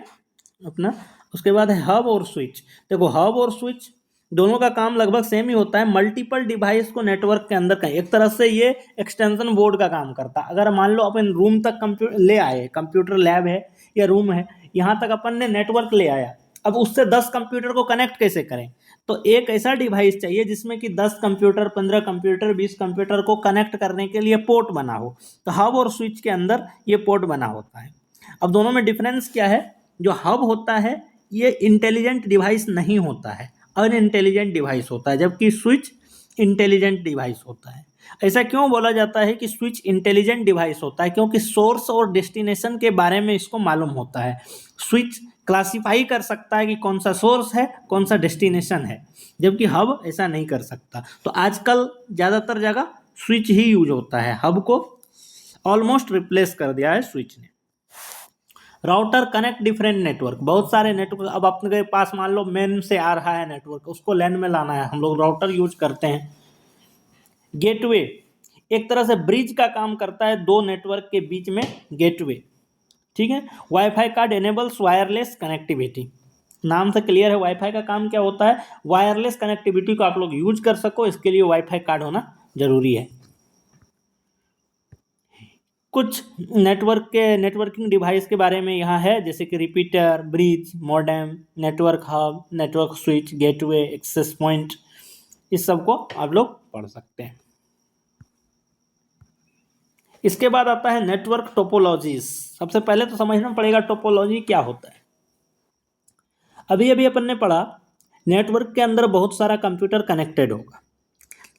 अपना, उसके बाद है हब और स्विच। देखो हब और स्विच दोनों का काम लगभग सेम ही होता है, मल्टीपल डिवाइस को नेटवर्क के अंदर कहीं, एक तरह से ये एक्सटेंशन बोर्ड का काम करता है। अगर मान लो अपन रूम तक कंप्यूटर ले आए, कंप्यूटर लैब है या रूम है, यहाँ तक अपन ने नेटवर्क ले आया, अब उससे 10 कंप्यूटर को कनेक्ट कैसे करें, तो एक ऐसा डिवाइस चाहिए जिसमें कि 10 कंप्यूटर, 15 कंप्यूटर, 20 कंप्यूटर को कनेक्ट करने के लिए पोर्ट बना हो। तो हब और स्विच के अंदर ये पोर्ट बना होता है। अब दोनों में डिफरेंस क्या है, जो हब होता है ये इंटेलिजेंट डिवाइस नहीं होता है, अनइंटेलिजेंट डिवाइस होता है, जबकि स्विच इंटेलिजेंट डिवाइस होता है। ऐसा क्यों बोला जाता है कि स्विच इंटेलिजेंट डिवाइस होता है, क्योंकि सोर्स और डेस्टिनेशन के बारे में इसको मालूम होता है। स्विच क्लासिफाई कर सकता है कि कौन सा सोर्स है, कौन सा डेस्टिनेशन है, जबकि हब ऐसा नहीं कर सकता। तो आजकल ज़्यादातर जगह स्विच ही यूज होता है, हब को ऑलमोस्ट रिप्लेस कर दिया है स्विच ने। राउटर कनेक्ट डिफरेंट नेटवर्क, बहुत सारे नेटवर्क, अब अपने पास मान लो मेन से आ रहा है नेटवर्क, उसको लैन में लाना है, हम लोग राउटर यूज करते हैं। गेटवे एक तरह से ब्रिज का काम करता है दो नेटवर्क के बीच में, गेटवे, ठीक है। Wifi card enables wireless connectivity, नाम से क्लियर है वाईफाई का काम क्या होता है, वायरलेस कनेक्टिविटी को आप लोग यूज कर सको, इसके लिए वाईफाई कार्ड होना जरूरी है। कुछ नेटवर्किंग डिवाइस के बारे में यहाँ है, जैसे कि repeater, bridge, modem, network hub, network switch, gateway, access point, इस सब को आप लोग पढ़ सकते हैं। इसके बाद आता है नेटवर्क टोपोलॉजीज। सबसे पहले तो समझना पड़ेगा टोपोलॉजी क्या होता है। अभी अभी अपन ने पढ़ा नेटवर्क के अंदर बहुत सारा कंप्यूटर कनेक्टेड होगा।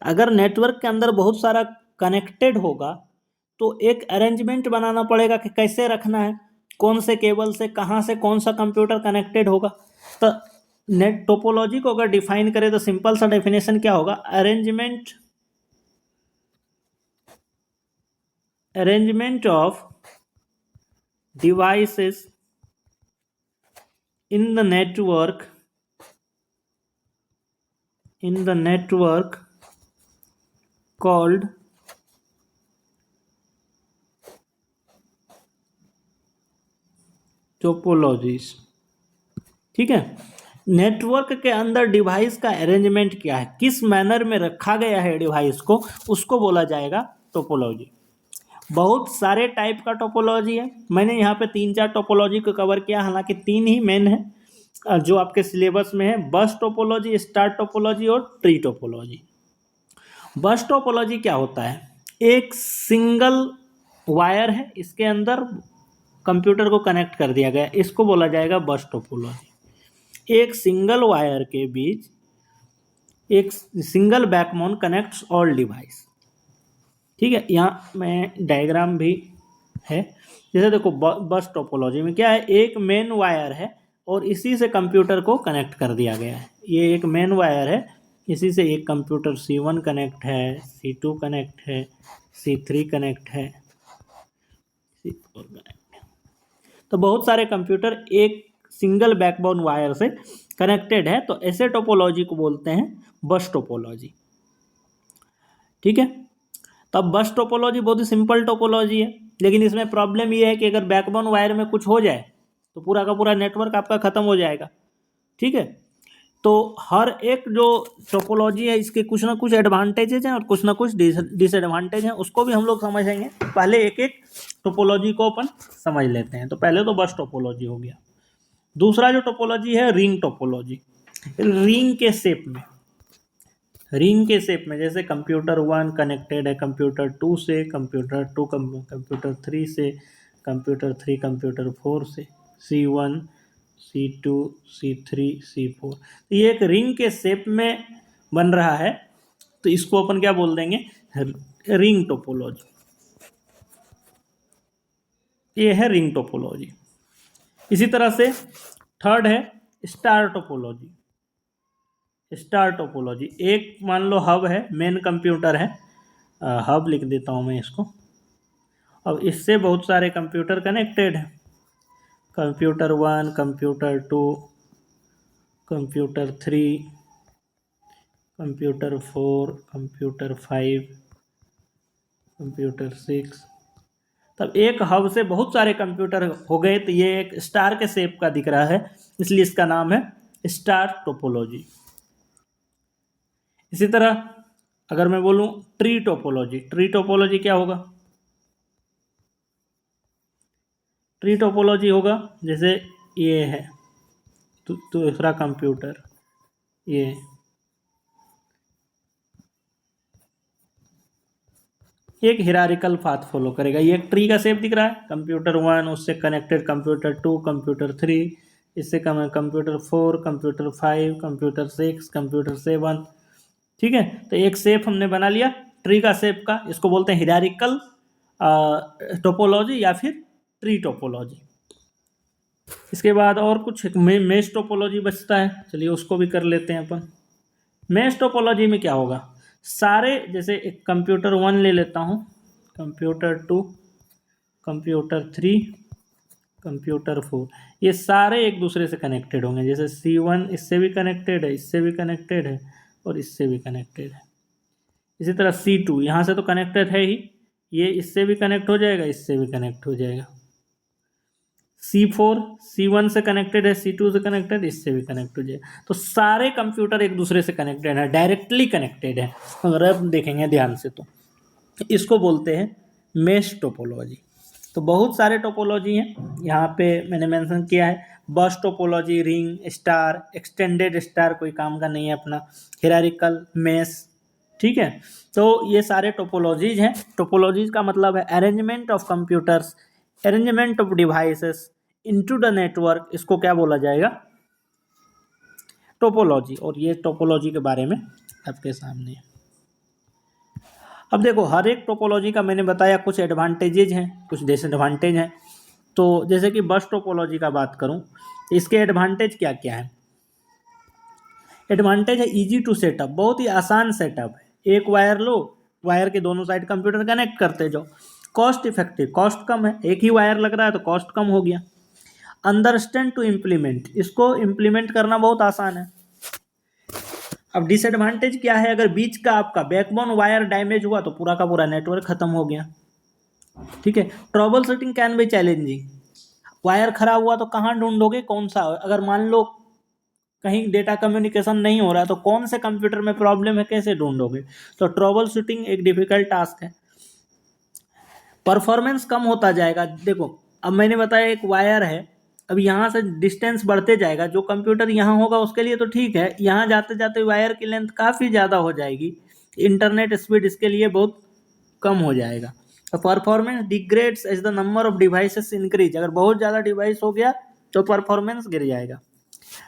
अगर नेटवर्क के अंदर बहुत सारा कनेक्टेड होगा तो एक अरेंजमेंट बनाना पड़ेगा कि कैसे रखना है, कौन से केबल से कहाँ से कौन सा कंप्यूटर कनेक्टेड होगा। तो नेट टोपोलॉजी को अगर डिफाइन करें तो सिंपल सा डेफिनेशन क्या होगा, arrangement of devices in the network called topologies, ठीक है। नेटवर्क के अंदर डिवाइस का अरेंजमेंट क्या है, किस मैनर में रखा गया है डिवाइस को, उसको बोला जाएगा टोपोलॉजी। बहुत सारे टाइप का टोपोलॉजी है, मैंने यहाँ पे 3-4 टोपोलॉजी को कवर किया, हालांकि 3 ही मेन है जो आपके सिलेबस में है, बस टोपोलॉजी, स्टार टोपोलॉजी और ट्री टोपोलॉजी। बस टोपोलॉजी क्या होता है, एक सिंगल वायर है, इसके अंदर कंप्यूटर को कनेक्ट कर दिया गया, इसको बोला जाएगा बस टोपोलॉजी। एक सिंगल वायर के बीच एक single backbone connects all device, ठीक है। यहाँ में डायग्राम भी है, जैसे देखो बस टोपोलॉजी में क्या है, एक मेन वायर है और इसी से कंप्यूटर को कनेक्ट कर दिया गया है। ये एक मेन वायर है, इसी से एक कंप्यूटर C1 कनेक्ट है, C2 कनेक्ट है, C3 कनेक्ट है, C4 कनेक्ट है। तो बहुत सारे कंप्यूटर एक सिंगल बैकबोन वायर से कनेक्टेड है, तो ऐसे टोपोलॉजी को बोलते हैं बस टोपोलॉजी, ठीक है। तब बस टोपोलॉजी बहुत ही सिंपल टोपोलॉजी है, लेकिन इसमें प्रॉब्लम ये है कि अगर बैकबोन वायर में कुछ हो जाए तो पूरा का पूरा नेटवर्क आपका खत्म हो जाएगा, ठीक है। तो हर एक जो टोपोलॉजी है इसके कुछ ना कुछ एडवांटेजेज हैं और कुछ ना कुछ डिसएडवांटेज हैं, उसको भी हम लोग समझेंगे। पहले एक एक टोपोलॉजी को अपन समझ लेते हैं। तो पहले तो बस टोपोलॉजी हो गया। दूसरा जो टोपोलॉजी है रिंग टोपोलॉजी, रिंग के शेप में, रिंग के शेप में, जैसे कंप्यूटर 1 कनेक्टेड है कंप्यूटर 2 से, कंप्यूटर 2 कंप्यूटर 3 से, कंप्यूटर 3 कंप्यूटर 4 से, C1 C2 C3 C4, तो ये एक रिंग के शेप में बन रहा है, तो इसको अपन क्या बोल देंगे, रिंग टोपोलॉजी। ये है रिंग टोपोलॉजी। इसी तरह से थर्ड है स्टार टोपोलॉजी। स्टार टोपोलॉजी, एक मान लो हब है, मेन कंप्यूटर है, हब लिख देता हूँ मैं इसको। अब इससे बहुत सारे कंप्यूटर कनेक्टेड हैं, computer 1 computer 2 computer 3 computer 4 computer 5 computer 6। तब एक हब से बहुत सारे कंप्यूटर हो गए, तो ये एक स्टार के शेप का दिख रहा है, इसलिए इसका नाम है स्टार टोपोलॉजी। इसी तरह अगर मैं बोलूं ट्री टोपोलॉजी, ट्री टोपोलॉजी क्या होगा, ट्री टोपोलॉजी होगा जैसे ये है दूसरा कंप्यूटर, ये एक हिरारिकल पाथ फॉलो करेगा, ये एक ट्री का शेप दिख रहा है, कंप्यूटर 1 उससे कनेक्टेड कंप्यूटर 2 कंप्यूटर 3, इससे कंप्यूटर 4 कंप्यूटर 5 कंप्यूटर 6 कंप्यूटर 7, ठीक है। तो एक शेप हमने बना लिया ट्री का शेप का, इसको बोलते हैं हिरारिकल टोपोलॉजी या फिर ट्री टोपोलॉजी। इसके बाद और कुछ मेश टोपोलॉजी बचता है, चलिए उसको भी कर लेते हैं अपन। मेश टोपोलॉजी में क्या होगा, सारे, जैसे एक कंप्यूटर 1 ले लेता हूँ, कंप्यूटर 2 कंप्यूटर 3, कंप्यूटर 4, ये सारे एक दूसरे से कनेक्टेड होंगे। जैसे C1 इससे भी कनेक्टेड है, इससे भी कनेक्टेड है और इससे भी कनेक्टेड है। इसी तरह C2 यहाँ से तो कनेक्टेड है ही, ये इससे भी कनेक्ट हो जाएगा, इससे भी कनेक्ट हो जाएगा। C4 C1 से कनेक्टेड है, C2 से कनेक्टेड, इससे भी कनेक्ट हो जाएगा। तो सारे कंप्यूटर एक दूसरे से कनेक्टेड है, डायरेक्टली कनेक्टेड है। अगर आप देखेंगे ध्यान से तो इसको बोलते हैं मेश टोपोलॉजी। तो बहुत सारे टोपोलॉजी हैं, यहाँ पे मैंने मेंशन किया है। बस topology, ring, star, extended star कोई काम का नहीं है अपना, हिरारिकल, मेश, ठीक है। तो ये सारे टोपोलॉजीज हैं। टोपोलॉजीज का मतलब है arrangement of computers, arrangement of devices into the network, इसको क्या बोला जाएगा, टोपोलॉजी। और ये टोपोलॉजी के बारे में आपके सामने है। अब देखो हर एक टोपोलॉजी का मैंने बताया कुछ एडवांटेजेज हैं, कुछ डिसएडवांटेज हैं। तो जैसे कि बस टोपोलॉजी का बात करूं, इसके एडवांटेज क्या क्या है। एडवांटेज है इजी टू सेटअप, बहुत ही आसान सेटअप है। एक वायर लो, वायर के दोनों साइड कंप्यूटर कनेक्ट करते जाओ। कॉस्ट इफेक्टिव, कॉस्ट कम है, एक ही वायर लग रहा है तो कॉस्ट कम हो गया। अंडरस्टैंड टू इम्प्लीमेंट, इसको इम्प्लीमेंट करना बहुत आसान है। अब डिसएडवांटेज क्या है, अगर बीच का आपका बैकबोन वायर डैमेज हुआ तो पूरा का पूरा नेटवर्क खत्म हो गया, ठीक है। Trouble shooting can be challenging, wire खराब हुआ तो कहाँ ढूंढोगे, कौन सा, अगर मान लो कहीं डेटा कम्युनिकेशन नहीं हो रहा है तो कौन से कंप्यूटर में प्रॉब्लम है, कैसे ढूंढोगे। तो ट्रबल शूटिंग एक डिफिकल्ट टास्क है। परफॉर्मेंस कम होता जाएगा। देखो अब मैंने बताया एक वायर है, अब यहाँ से डिस्टेंस बढ़ते जाएगा, जो कंप्यूटर यहाँ होगा उसके लिए तो ठीक है, यहाँ जाते जाते वायर की लेंथ काफ़ी ज़्यादा हो जाएगी, इंटरनेट स्पीड इसके लिए बहुत कम हो जाएगा। Performance degrades as the number of devices increase, अगर बहुत ज़्यादा डिवाइस हो गया तो परफॉर्मेंस गिर जाएगा।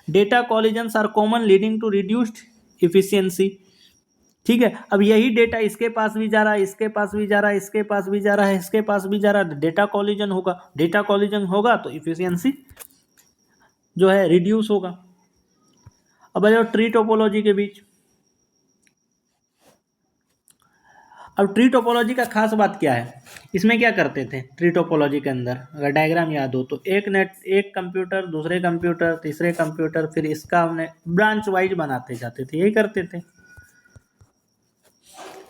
Data collisions are common leading to reduced efficiency, ठीक है। अब यही डेटा इसके पास भी जा रहा है, इसके पास भी जा रहा है, इसके पास भी जा रहा है, इसके पास भी जा रहा है, डेटा कॉलिजन होगा, डेटा कॉलिजन होगा तो इफिशियंसी जो है रिड्यूस होगा। अब आ जाओ ट्री टोपोलॉजी के बीच। अब ट्री टोपोलॉजी का खास बात क्या है, इसमें क्या करते थे ट्री टोपोलॉजी के अंदर, अगर डायग्राम याद हो तो एक कंप्यूटर, दूसरे कंप्यूटर, तीसरे कंप्यूटर, फिर इसका हमने ब्रांच वाइज बनाते जाते थे, यही करते थे।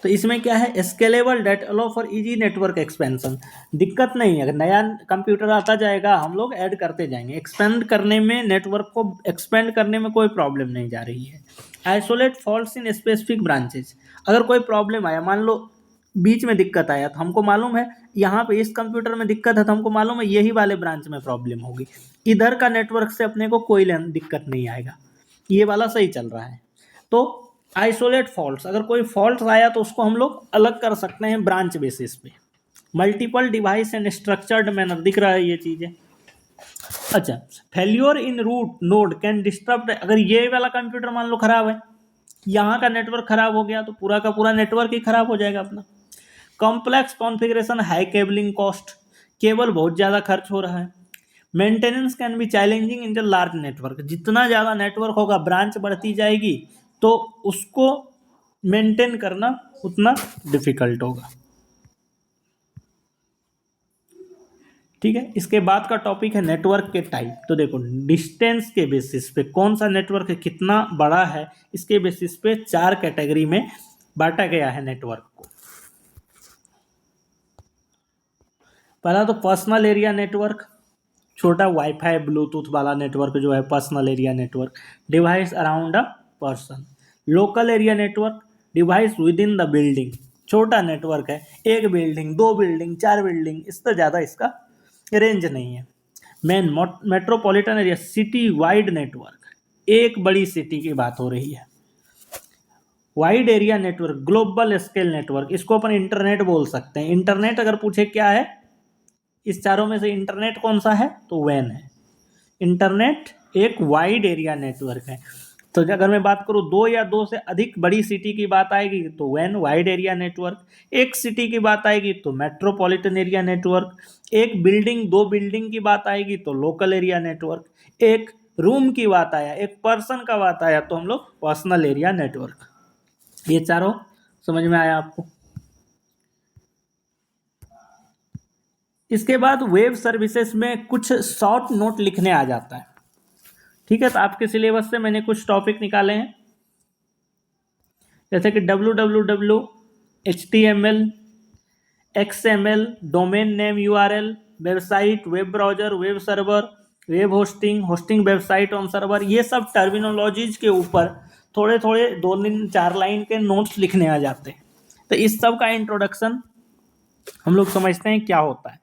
तो इसमें क्या है, scalable that allow for easy network expansion, दिक्कत नहीं है, अगर नया कंप्यूटर आता जाएगा हम लोग ऐड करते जाएंगे, एक्सपेंड करने में, नेटवर्क को एक्सपेंड करने में कोई प्रॉब्लम नहीं जा रही है। Isolate faults in specific branches, अगर कोई प्रॉब्लम आया, मान लो बीच में दिक्कत आया तो हमको मालूम है यहाँ पे इस कंप्यूटर में दिक्कत है तो हमको मालूम है यही वाले ब्रांच में प्रॉब्लम होगी, इधर का नेटवर्क से अपने को कोई दिक्कत नहीं आएगा, ये वाला सही चल रहा है। तो आइसोलेट फॉल्ट्स, अगर कोई फॉल्ट आया तो उसको हम लोग अलग कर सकते हैं ब्रांच बेसिस पे। Multiple device and structured manner, दिख रहा है ये चीज़ें। अच्छा, failure in root node can disturb, अगर ये वाला कंप्यूटर मान लो खराब है, यहाँ का नेटवर्क खराब हो गया तो पूरा का पूरा नेटवर्क ही खराब हो जाएगा अपना। Complex configuration, high cabling cost, cable बहुत ज़्यादा खर्च हो रहा है। Maintenance can be challenging in the large network, जितना ज़्यादा नेटवर्क होगा, ब्रांच बढ़ती जाएगी तो उसको मेंटेन करना उतना डिफिकल्ट होगा, ठीक है। इसके बाद का टॉपिक है नेटवर्क के टाइप। तो देखो डिस्टेंस के बेसिस पे कौन सा नेटवर्क कितना बड़ा है, इसके बेसिस पे 4 कैटेगरी में बांटा गया है नेटवर्क को। पहला तो पर्सनल एरिया नेटवर्क, छोटा वाईफाई ब्लूटूथ वाला नेटवर्क जो है personal area network, device around a person. Local area network, device with in the building, छोटा नेटवर्क है, एक बिल्डिंग, 2 बिल्डिंग, 4 बिल्डिंग, इससे ज़्यादा इसका रेंज नहीं है। Metropolitan area, city wide network, एक बड़ी सिटी की बात हो रही है। Wide area network, global scale network, इसको अपन इंटरनेट बोल सकते हैं। इंटरनेट अगर पूछे क्या है, इस चारों में से इंटरनेट कौन सा है, तो वैन है। इंटरनेट एक वाइड एरिया नेटवर्क है। तो अगर मैं बात करूँ 2 या 2 से अधिक बड़ी सिटी की बात आएगी तो वैन वाइड एरिया नेटवर्क, एक सिटी की बात आएगी तो मेट्रोपॉलिटन एरिया नेटवर्क, एक बिल्डिंग 2 बिल्डिंग की बात आएगी तो लोकल एरिया नेटवर्क, एक रूम की बात आया, एक पर्सन का बात आया तो हम लोग पर्सनल एरिया नेटवर्क। ये चारों समझ में आया आपको। इसके बाद वेब सर्विसेज में कुछ शॉर्ट नोट लिखने आ जाता है। ठीक है, तो आपके सिलेबस से मैंने कुछ टॉपिक निकाले हैं, जैसे कि www, HTML, XML, domain name URL, website, web browser, web server, web hosting, hosting website on server, ये सब टर्मिनोलॉजीज के ऊपर थोड़े थोड़े 2-4 लाइन के नोट्स लिखने आ जाते हैं। तो इस सब का इंट्रोडक्शन हम लोग समझते हैं क्या होता है।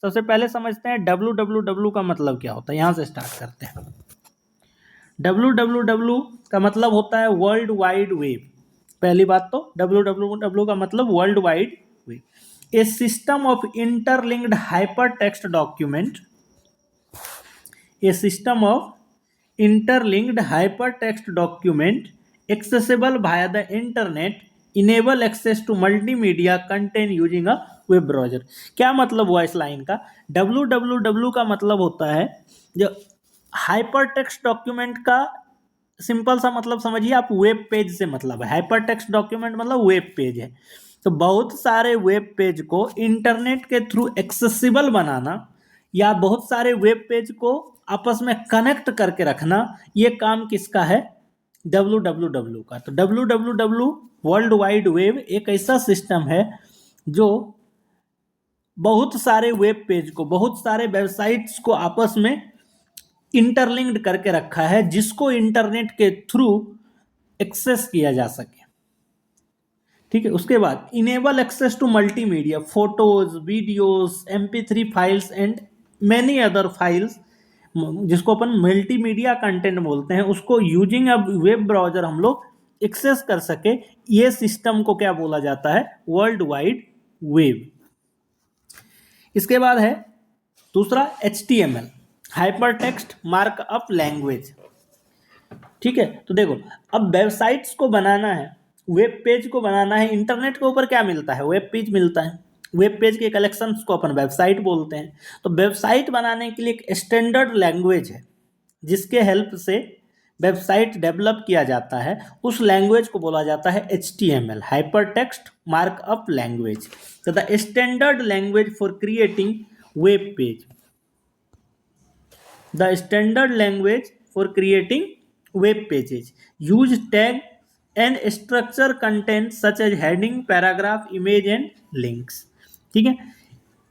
सबसे पहले समझते हैं www का मतलब क्या होता है, यहाँ से स्टार्ट करते हैं। www का मतलब होता है वर्ल्ड वाइड वेब। पहली बात तो www का मतलब world wide web, a system of interlinked hyper text document, a system of interlinked hyper text document accessible via the internet, enable access to multimedia content using a web browser. क्या मतलब हुआ इस line का? www का मतलब होता है जो हाइपर टेक्स्ट डॉक्यूमेंट का सिंपल सा मतलब समझिए आप, वेब पेज से मतलब है। हाइपर टेक्स्ट डॉक्यूमेंट मतलब वेब पेज है। तो बहुत सारे वेब पेज को इंटरनेट के थ्रू एक्सेसिबल बनाना या बहुत सारे वेब पेज को आपस में कनेक्ट करके रखना, ये काम किसका है? www का। तो www वर्ल्ड वाइड वेब एक ऐसा सिस्टम है जो बहुत सारे वेब पेज को, बहुत सारे वेबसाइट्स को आपस में इंटरलिंक्ड करके रखा है, जिसको इंटरनेट के थ्रू एक्सेस किया जा सके। ठीक है, उसके बाद enable access to multimedia, photos, videos, MP3 files and many other files, जिसको अपन मल्टीमीडिया कंटेंट बोलते हैं, उसको यूजिंग अ वेब ब्राउजर हम लोग एक्सेस कर सके। ये सिस्टम को क्या बोला जाता है? World wide web. इसके बाद है दूसरा HTML, hyper text markup language. ठीक है, तो देखो अब वेबसाइट्स को बनाना है, वेब पेज को बनाना है, इंटरनेट के ऊपर क्या मिलता है? वेब पेज मिलता है। वेब पेज के कलेक्शंस को अपन वेबसाइट बोलते हैं। तो वेबसाइट बनाने के लिए एक स्टैंडर्ड लैंग्वेज है जिसके हेल्प से वेबसाइट डेवलप किया जाता है, उस लैंग्वेज को बोला जाता है HTML, hyper text markup language. तो the standard language for creating web page, the standard language for creating web pages, use tag and structure content such as heading, paragraph, image and links। ठीक है,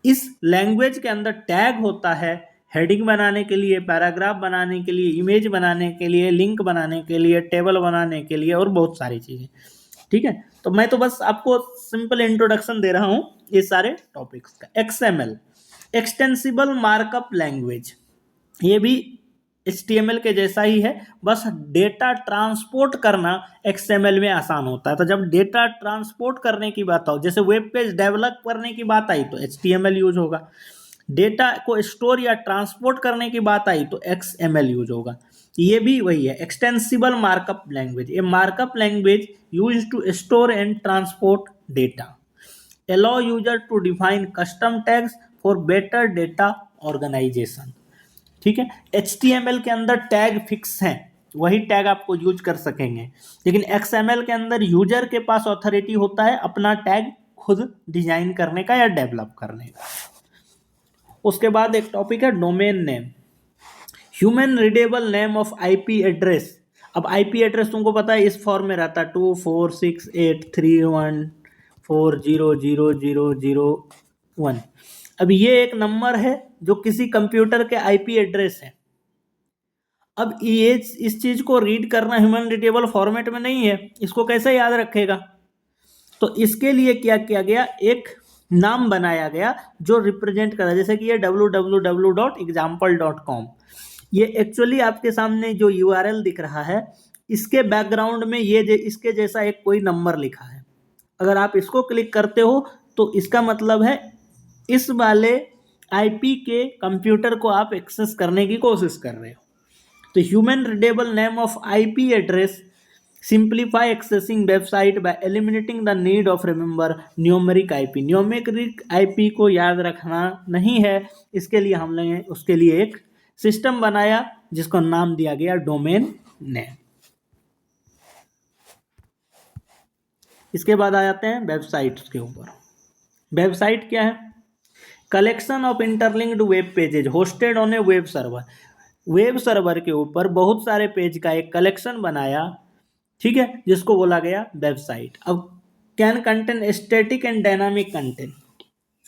इस language के अंदर tag होता है heading बनाने के लिए, पैराग्राफ बनाने के लिए, इमेज बनाने के लिए, लिंक बनाने के लिए, टेबल बनाने के लिए और बहुत सारी चीज़ें। ठीक है, तो मैं तो बस आपको सिंपल इंट्रोडक्शन दे रहा हूँ ये सारे टॉपिक्स का। XML, एक्सटेंसिबल मार्कअप लैंग्वेज, ये भी HTML के जैसा ही है, बस डेटा ट्रांसपोर्ट करना XML में आसान होता है। तो जब डेटा ट्रांसपोर्ट करने की बात हो, जैसे वेब पेज डेवलप करने की बात आई तो HTML यूज होगा, डेटा को स्टोर या ट्रांसपोर्ट करने की बात आई तो XML यूज होगा। ये भी वही है, extensible markup language, a markup language use to store and transport data, allow user to define custom tags for better data organization। ठीक है, HTML के अंदर टैग फिक्स हैं, वही टैग आपको यूज कर सकेंगे, लेकिन XML के अंदर यूजर के पास ऑथोरिटी होता है अपना टैग खुद डिजाइन करने का या डेवलप करने का। उसके बाद एक टॉपिक है domain name, human readable name of IP address. अब IP एड्रेस तुमको पता है इस फॉर्म में रहता है 2468314000001। अब ये एक नंबर है जो किसी कंप्यूटर के IP एड्रेस है। अब ये इस चीज को रीड करना ह्यूमन रीडेबल फॉर्मेट में नहीं है, इसको कैसे याद रखेगा? तो इसके लिए क्या किया गया, एक नाम बनाया गया जो रिप्रेजेंट करा, जैसे कि ये www.example.com, ये एक्चुअली आपके सामने जो URL दिख रहा है, इसके बैकग्राउंड में ये इसके जैसा एक कोई नंबर लिखा है। अगर आप इसको क्लिक करते हो तो इसका मतलब है इस वाले IP के कंप्यूटर को आप एक्सेस करने की कोशिश कर रहे हो। तो human readable name of IP address simplify accessing website bye eliminating the need of remember numeric IP। Numeric IP को याद रखना नहीं है, इसके लिए हम लोगों ने उसके लिए एक सिस्टम बनाया जिसको नाम दिया गया डोमेन नेम। इसके बाद आ जाते हैं वेबसाइट के ऊपर। वेबसाइट क्या है? Collection of interlinked web pages hosted on A web server. Web server के ऊपर बहुत सारे पेज का एक कलेक्शन बनाया, ठीक है, जिसको बोला गया वेबसाइट। अब can contain static and dynamic content.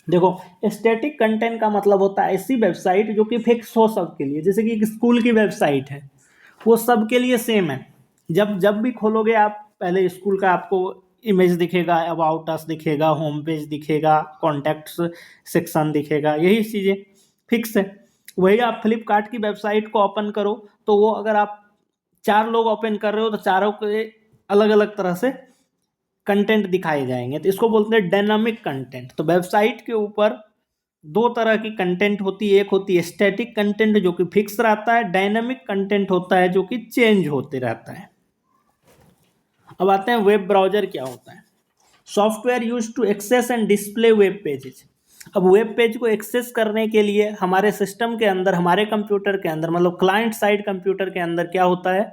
देखो, स्टैटिक कंटेंट का मतलब होता है ऐसी वेबसाइट जो कि फिक्स हो सबके लिए, जैसे कि एक स्कूल की वेबसाइट है, वो सबके लिए सेम है। जब जब भी खोलोगे आप, पहले स्कूल का आपको इमेज दिखेगा, अबाउट अस दिखेगा, होम पेज दिखेगा, कॉन्टैक्ट्स सेक्शन दिखेगा, यही चीज़ें फिक्स है। वही आप फ्लिपकार्ट की वेबसाइट को ओपन करो तो वो अगर आप 4 लोग ओपन कर रहे हो तो चारों के अलग अलग तरह से कंटेंट दिखाए जाएंगे, तो इसको बोलते हैं डायनामिक कंटेंट। तो वेबसाइट के ऊपर दो तरह की कंटेंट होती है, एक होती है स्टैटिक कंटेंट जो कि फिक्स रहता है, डायनामिक कंटेंट होता है जो कि चेंज होते रहता है। अब आते हैं वेब ब्राउजर क्या होता है। Software use to access and display web pages. अब वेब पेज को एक्सेस करने के लिए हमारे सिस्टम के अंदर, हमारे कंप्यूटर के अंदर, मतलब क्लाइंट साइड कंप्यूटर के अंदर क्या होता है,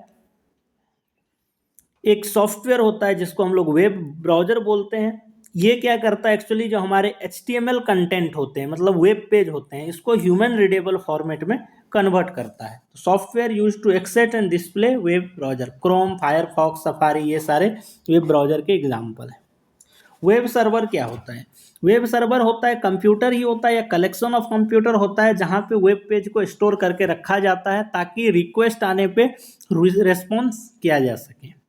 एक सॉफ्टवेयर होता है जिसको हम लोग वेब ब्राउजर बोलते हैं। ये क्या करता है एक्चुअली, जो हमारे HTML कंटेंट होते हैं, मतलब वेब पेज होते हैं, इसको ह्यूमन रीडेबल फॉर्मेट में कन्वर्ट करता है। Software use to access and display web browser, Chrome, Firefox, Safari, ये सारे वेब ब्राउजर के एग्जाम्पल हैं। वेब सर्वर क्या होता है? वेब सर्वर होता है कंप्यूटर ही होता है या कलेक्शन ऑफ कंप्यूटर होता है जहाँ पे वेब पेज को स्टोर करके रखा जाता है ताकि रिक्वेस्ट आने पे रिस्पॉन्स किया जा सके।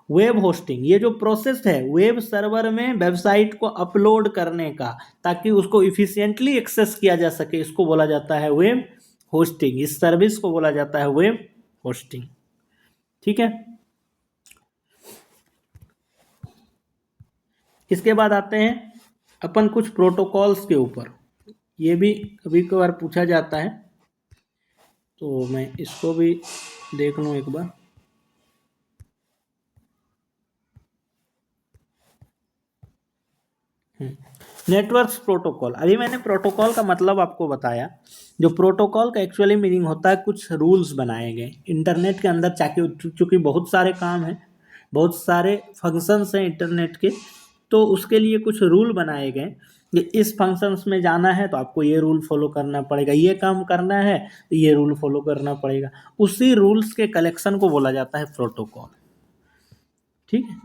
वेब होस्टिंग, ये जो प्रोसेस है वेब सर्वर में वेबसाइट को अपलोड करने का ताकि उसको इफिशिएंटली एक्सेस किया जा सके, इसको बोला जाता है वेब होस्टिंग। इस सर्विस को बोला जाता है वेब होस्टिंग, ठीक है। इसके बाद आते हैं अपन कुछ प्रोटोकॉल्स के ऊपर, ये भी कभी कभार पूछा जाता है, तो मैं इसको भी देख लूँ एक बार। नेटवर्क्स प्रोटोकॉल, अभी मैंने प्रोटोकॉल का मतलब आपको बताया। जो प्रोटोकॉल का एक्चुअली मीनिंग होता है कुछ रूल्स बनाए गए इंटरनेट के अंदर, चूँकि बहुत सारे काम हैं, बहुत सारे फंक्शंस हैं इंटरनेट के, तो उसके लिए कुछ रूल बनाए गए कि इस फंक्शंस में जाना है तो आपको ये रूल फॉलो करना पड़ेगा, ये काम करना है तो ये रूल फॉलो करना पड़ेगा। उसी रूल्स के कलेक्शन को बोला जाता है प्रोटोकॉल, ठीक है।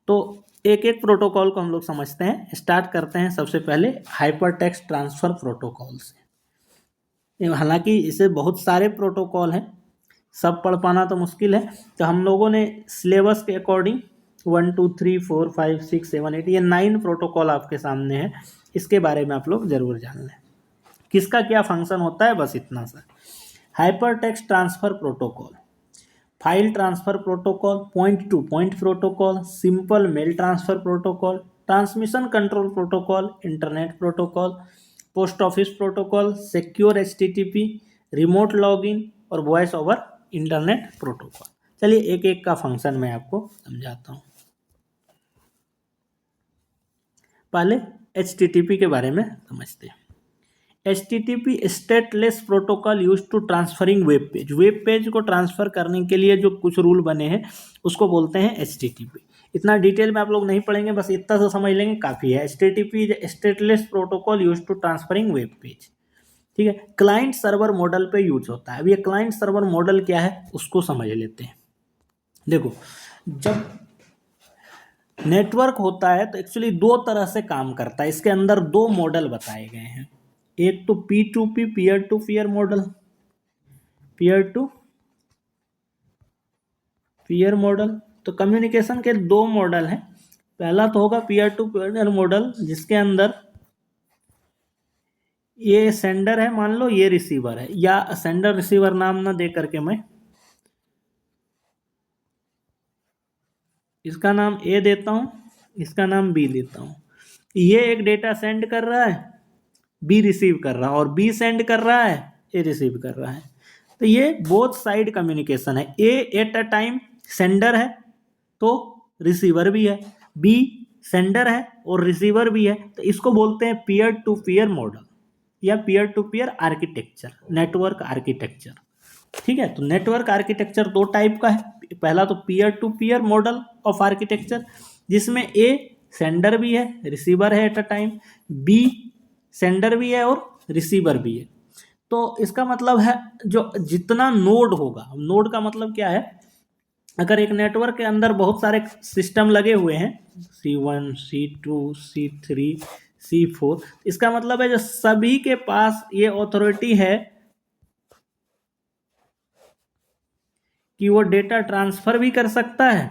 तो एक एक प्रोटोकॉल को हम लोग समझते हैं। स्टार्ट करते हैं सबसे पहले हाइपर टेक्स्ट ट्रांसफ़र प्रोटोकॉल से। हालांकि इसे बहुत सारे प्रोटोकॉल हैं, सब पढ़ पाना तो मुश्किल है, तो हम लोगों ने सिलेबस के अकॉर्डिंग 1 2 3 4 5 6 7 8 ये 9 प्रोटोकॉल आपके सामने है। इसके बारे में आप लोग जरूर जान लें किसका क्या फंक्शन होता है, बस इतना सा। Hyper text transfer protocol, file transfer protocol, point to point protocol, simple mail transfer protocol, transmission control protocol, internet protocol, post office protocol, secure HTTP, remote login और वॉइस ओवर इंटरनेट प्रोटोकॉल। चलिए एक एक का function मैं आपको समझाता हूँ। पहले HTTP के बारे में समझते हैं। HTTP stateless protocol use to transferring web page. Web page को ट्रांसफर करने के लिए जो कुछ रूल बने हैं उसको बोलते हैं HTTP। इतना डिटेल में आप लोग नहीं पढ़ेंगे, बस इतना तो समझ लेंगे काफ़ी है। HTTP stateless protocol use to transferring web page, ठीक है। क्लाइंट सर्वर मॉडल पे यूज होता है। अब ये क्लाइंट सर्वर मॉडल क्या है उसको समझ लेते हैं। देखो, जब नेटवर्क होता है तो एक्चुअली दो तरह से काम करता है। इसके अंदर दो मॉडल बताए गए हैं, एक तो P2P peer to peer model, peer to peer model. तो कम्युनिकेशन के दो मॉडल हैं। पहला तो होगा पीयर टू पीयर मॉडल जिसके अंदर ये सेंडर है, मान लो ये रिसीवर है, या सेंडर रिसीवर नाम ना दे करके मैं इसका नाम A देता हूँ, इसका नाम B देता हूँ। ये एक डेटा सेंड कर रहा है, B रिसीव कर रहा है, और B सेंड कर रहा है, A रिसीव कर रहा है। तो ये बोथ साइड कम्युनिकेशन है। A eight a time sender है तो रिसीवर भी है, B सेंडर है और रिसीवर भी है, तो इसको बोलते हैं पीयर टू पीयर मॉडल या peer to peer architecture, network architecture, ठीक है। तो नेटवर्क आर्किटेक्चर दो टाइप का है। पहला तो peer to peer model of architecture जिसमें A सेंडर भी है, रिसीवर है at a time, B sender भी है और रिसीवर भी है। तो इसका मतलब है जो जितना नोड होगा, नोड का मतलब क्या है, अगर एक नेटवर्क के अंदर बहुत सारे सिस्टम लगे हुए हैं C1 C2 C3 C4, इसका मतलब है जो सभी के पास ये अथॉरिटी है कि वो डेटा ट्रांसफर भी कर सकता है।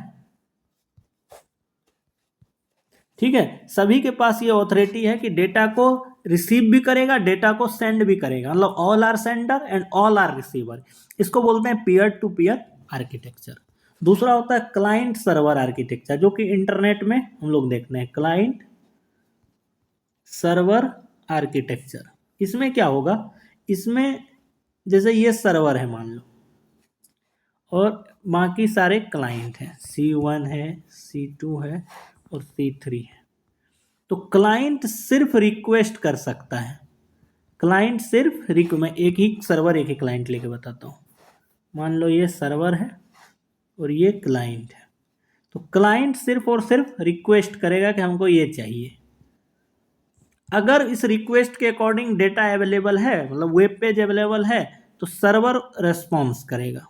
ठीक है, सभी के पास ये अथॉरिटी है कि डेटा को रिसीव भी करेगा, डेटा को सेंड भी करेगा, मतलब all are sender and all are receiver. इसको बोलते हैं पीयर टू पीयर आर्किटेक्चर। दूसरा होता है क्लाइंट सर्वर आर्किटेक्चर, जो कि इंटरनेट में हम लोग देखते हैं, क्लाइंट सर्वर आर्किटेक्चर। इसमें क्या होगा, इसमें जैसे ये सर्वर है मान लो, और बाकी सारे क्लाइंट हैं, C1 है, C2 है और C3 है। तो क्लाइंट सिर्फ रिक्वेस्ट कर सकता है, क्लाइंट सिर्फ मैं एक ही सर्वर एक ही क्लाइंट लेके बताता हूँ। मान लो ये सर्वर है और ये क्लाइंट है, तो क्लाइंट सिर्फ और सिर्फ रिक्वेस्ट करेगा कि हमको ये चाहिए। अगर इस रिक्वेस्ट के अकॉर्डिंग डेटा अवेलेबल है, मतलब वेब पेज अवेलेबल है, तो सर्वर रेस्पॉन्स करेगा।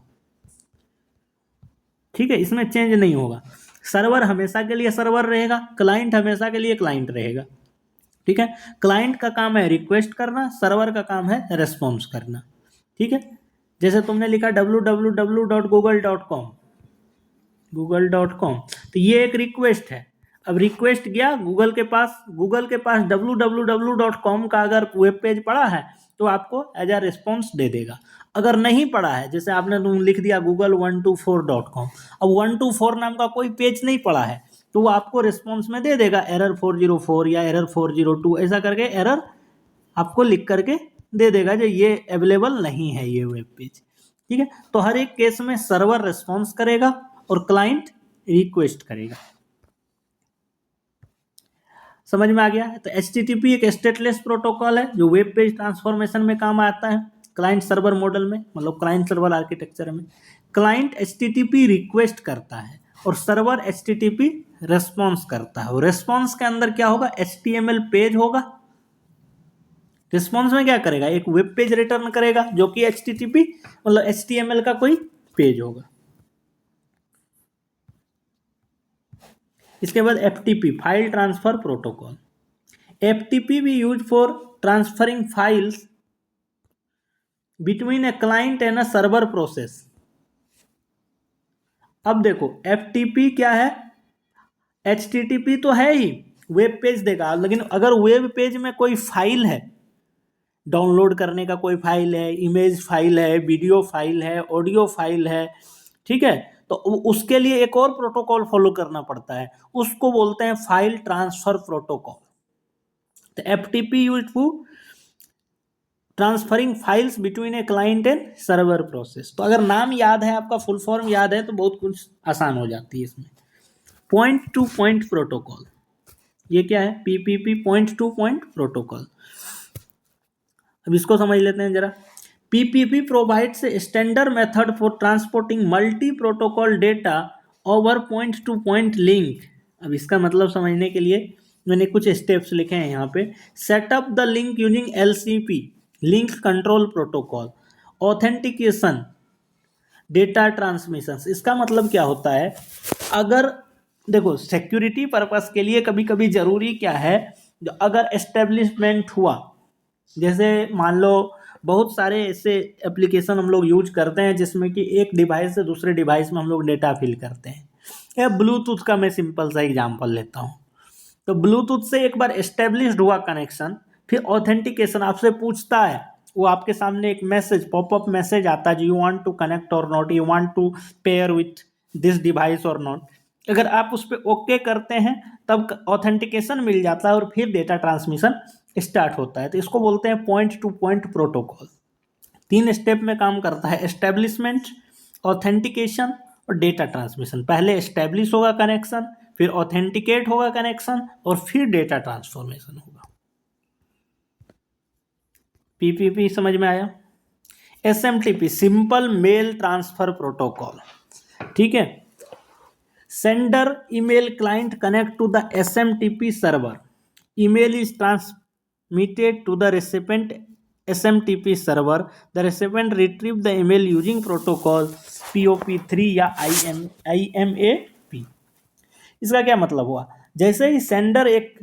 ठीक है, इसमें चेंज नहीं होगा, सर्वर हमेशा के लिए सर्वर रहेगा, क्लाइंट हमेशा के लिए क्लाइंट रहेगा। ठीक है, क्लाइंट का काम है रिक्वेस्ट करना, सर्वर का काम है रेस्पॉन्स करना। ठीक है, जैसे तुमने लिखा www.google.com, google.com, तो ये एक रिक्वेस्ट है। अब रिक्वेस्ट गया गूगल के पास www.com का अगर वेब पेज पड़ा है तो आपको एज अ रिस्पॉन्स दे देगा। अगर नहीं पड़ा है, जैसे आपने तुम लिख दिया google124.com, अब 124 नाम का कोई पेज नहीं पड़ा है, तो वो आपको रिस्पॉन्स में दे देगा एरर 404 या एरर 402, ऐसा करके एरर आपको लिख करके दे देगा जो ये अवेलेबल नहीं है ये वेब पेज। ठीक है, तो हर एक केस में सर्वर रिस्पॉन्स करेगा और क्लाइंट रिक्वेस्ट करेगा। समझ में आ गया? तो HTTP एक स्टेटलेस प्रोटोकॉल है जो वेब पेज ट्रांसफॉर्मेशन में काम आता है, क्लाइंट सर्वर मॉडल में, मतलब क्लाइंट सर्वर आर्किटेक्चर में। क्लाइंट HTTP रिक्वेस्ट करता है और सर्वर HTTP रेस्पॉन्स करता है। और रेस्पॉन्स के अंदर क्या होगा, HTML पेज होगा। रिस्पॉन्स में क्या करेगा, एक वेब पेज रिटर्न करेगा जो कि HTTP मतलब HTML का कोई पेज होगा। इसके बाद FTP, file transfer protocol. FTP भी use for transferring files between a client and a server process. अब देखो FTP क्या है, HTTP तो है ही, वेब पेज देगा, लेकिन अगर वेब पेज में कोई फाइल है, डाउनलोड करने का कोई फाइल है, इमेज फाइल है, वीडियो फाइल है, ऑडियो फाइल है, ठीक है, तो उसके लिए एक और प्रोटोकॉल फॉलो करना पड़ता है, उसको बोलते हैं फाइल ट्रांसफर प्रोटोकॉल। तो FTP used for transferring files between a client and server process. तो अगर नाम याद है, आपका फुल फॉर्म याद है, तो बहुत कुछ आसान हो जाती है इसमें। पॉइंट टू पॉइंट प्रोटोकॉल, ये क्या है, PPP, point to point protocol. अब इसको समझ लेते हैं जरा। PPP provides a standard method for transporting multi protocol data over point to point link. अब इसका मतलब समझने के लिए मैंने कुछ स्टेप्स लिखे हैं यहाँ पे। Setup the link using LCP, link control protocol, authentication, data transmission. इसका मतलब क्या होता है, अगर देखो सिक्योरिटी पर्पस के लिए कभी कभी जरूरी क्या है, जो अगर एस्टेब्लिशमेंट हुआ, जैसे मान लो बहुत सारे ऐसे एप्लीकेशन हम लोग यूज करते हैं जिसमें कि एक डिवाइस से दूसरे डिवाइस में हम लोग डेटा फिल करते हैं, या ब्लूटूथ का मैं सिंपल सा एग्जांपल लेता हूँ। तो ब्लूटूथ से एक बार एस्टेब्लिश्ड हुआ कनेक्शन, फिर ऑथेंटिकेशन आपसे पूछता है, वो आपके सामने एक मैसेज, पॉपअप मैसेज आता है, you want to connect or not, you want to pair with this device or not. अगर आप उस पर ओके करते हैं तब ऑथेंटिकेशन मिल जाता है और फिर डेटा ट्रांसमिशन स्टार्ट होता है। तो इसको बोलते हैं point to point protocol. 3 step में काम करता है, एस्टेब्लिशमेंट, ऑथेंटिकेशन और डेटा ट्रांसमिशन। पहले एस्टेब्लिश होगा कनेक्शन, फिर ऑथेंटिकेट होगा कनेक्शन और फिर डेटा ट्रांसफॉर्मेशन होगा। PPP समझ में आया? SMTP, simple mail transfer protocol. ठीक है, sender email client connect to the SMTP server, email is transmitted to the recipient SMTP server. The recipient retrieve the email using protocol POP3 या IMAP. इसका क्या मतलब हुआ? जैसे ही सेंडर एक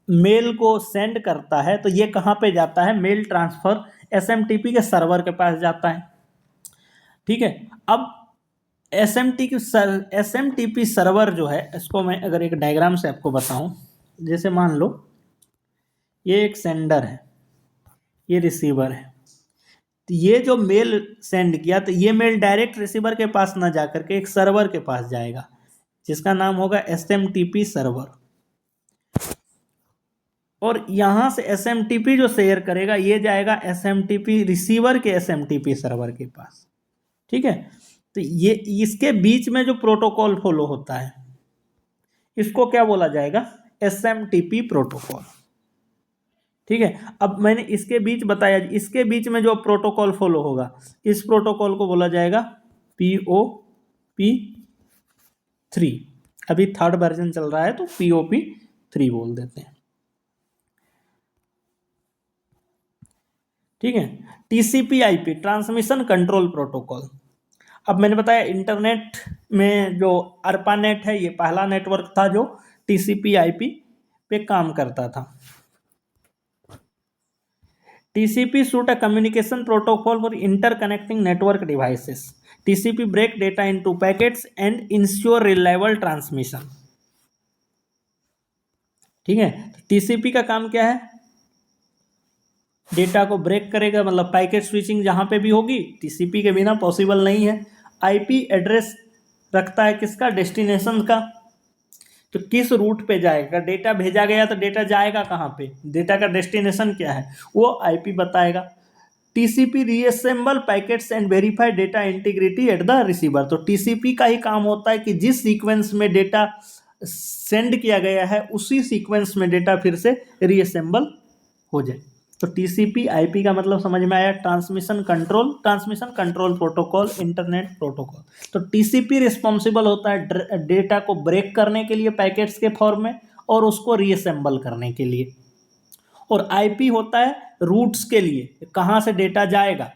mail को सेंड करता है तो ये कहाँ पे जाता है? मेल ट्रांसफर SMTP के सर्वर के पास जाता है। ठीक है, अब SMTP सर्वर जो है, इसको मैं अगर एक डायग्राम से आपको बताऊं, जैसे मान लो ये एक सेंडर है, ये रिसीवर है, तो ये जो मेल सेंड किया तो ये मेल डायरेक्ट रिसीवर के पास ना जाकर के एक सर्वर के पास जाएगा जिसका नाम होगा SMTP सर्वर, और यहां से SMTP जो शेयर करेगा ये जाएगा SMTP रिसीवर के SMTP सर्वर के पास। ठीक है, तो ये इसके बीच में जो प्रोटोकॉल फॉलो होता है इसको क्या बोला जाएगा? SMTP protocol. ठीक है, अब मैंने इसके बीच बताया, इसके बीच में जो प्रोटोकॉल फॉलो होगा इस प्रोटोकॉल को बोला जाएगा POP3। अभी थर्ड वर्जन चल रहा है तो POP3 बोल देते हैं। ठीक है, TCP/IP ट्रांसमिशन कंट्रोल प्रोटोकॉल। अब मैंने बताया इंटरनेट में जो ARPANET है ये पहला नेटवर्क था जो TCP/IP पे काम करता था। TCP suit a communication protocol for interconnecting network devices. TCP break data into packets and ensure reliable transmission. ठीक है, TCP का काम क्या है? डेटा को ब्रेक करेगा, मतलब पैकेट स्विचिंग जहां पे भी होगी TCP के बिना पॉसिबल नहीं है। IP एड्रेस रखता है किसका? डेस्टिनेशन का, तो किस रूट पे जाएगा डेटा, भेजा गया तो डेटा जाएगा कहाँ पे, डेटा का डेस्टिनेशन क्या है वो IP बताएगा। TCP reassemble packets and verify data integrity at the receiver. तो TCP का ही काम होता है कि जिस सीक्वेंस में डेटा सेंड किया गया है उसी सीक्वेंस में डेटा फिर से रीअसेंबल हो जाए। तो TCP/IP का मतलब समझ में आया? Transmission control protocol, internet protocol. तो TCP रिस्पॉन्सिबल होता है डेटा को ब्रेक करने के लिए पैकेट्स के फॉर्म में और उसको रीअसेंबल करने के लिए, और IP होता है रूट्स के लिए, कहाँ से डेटा जाएगा।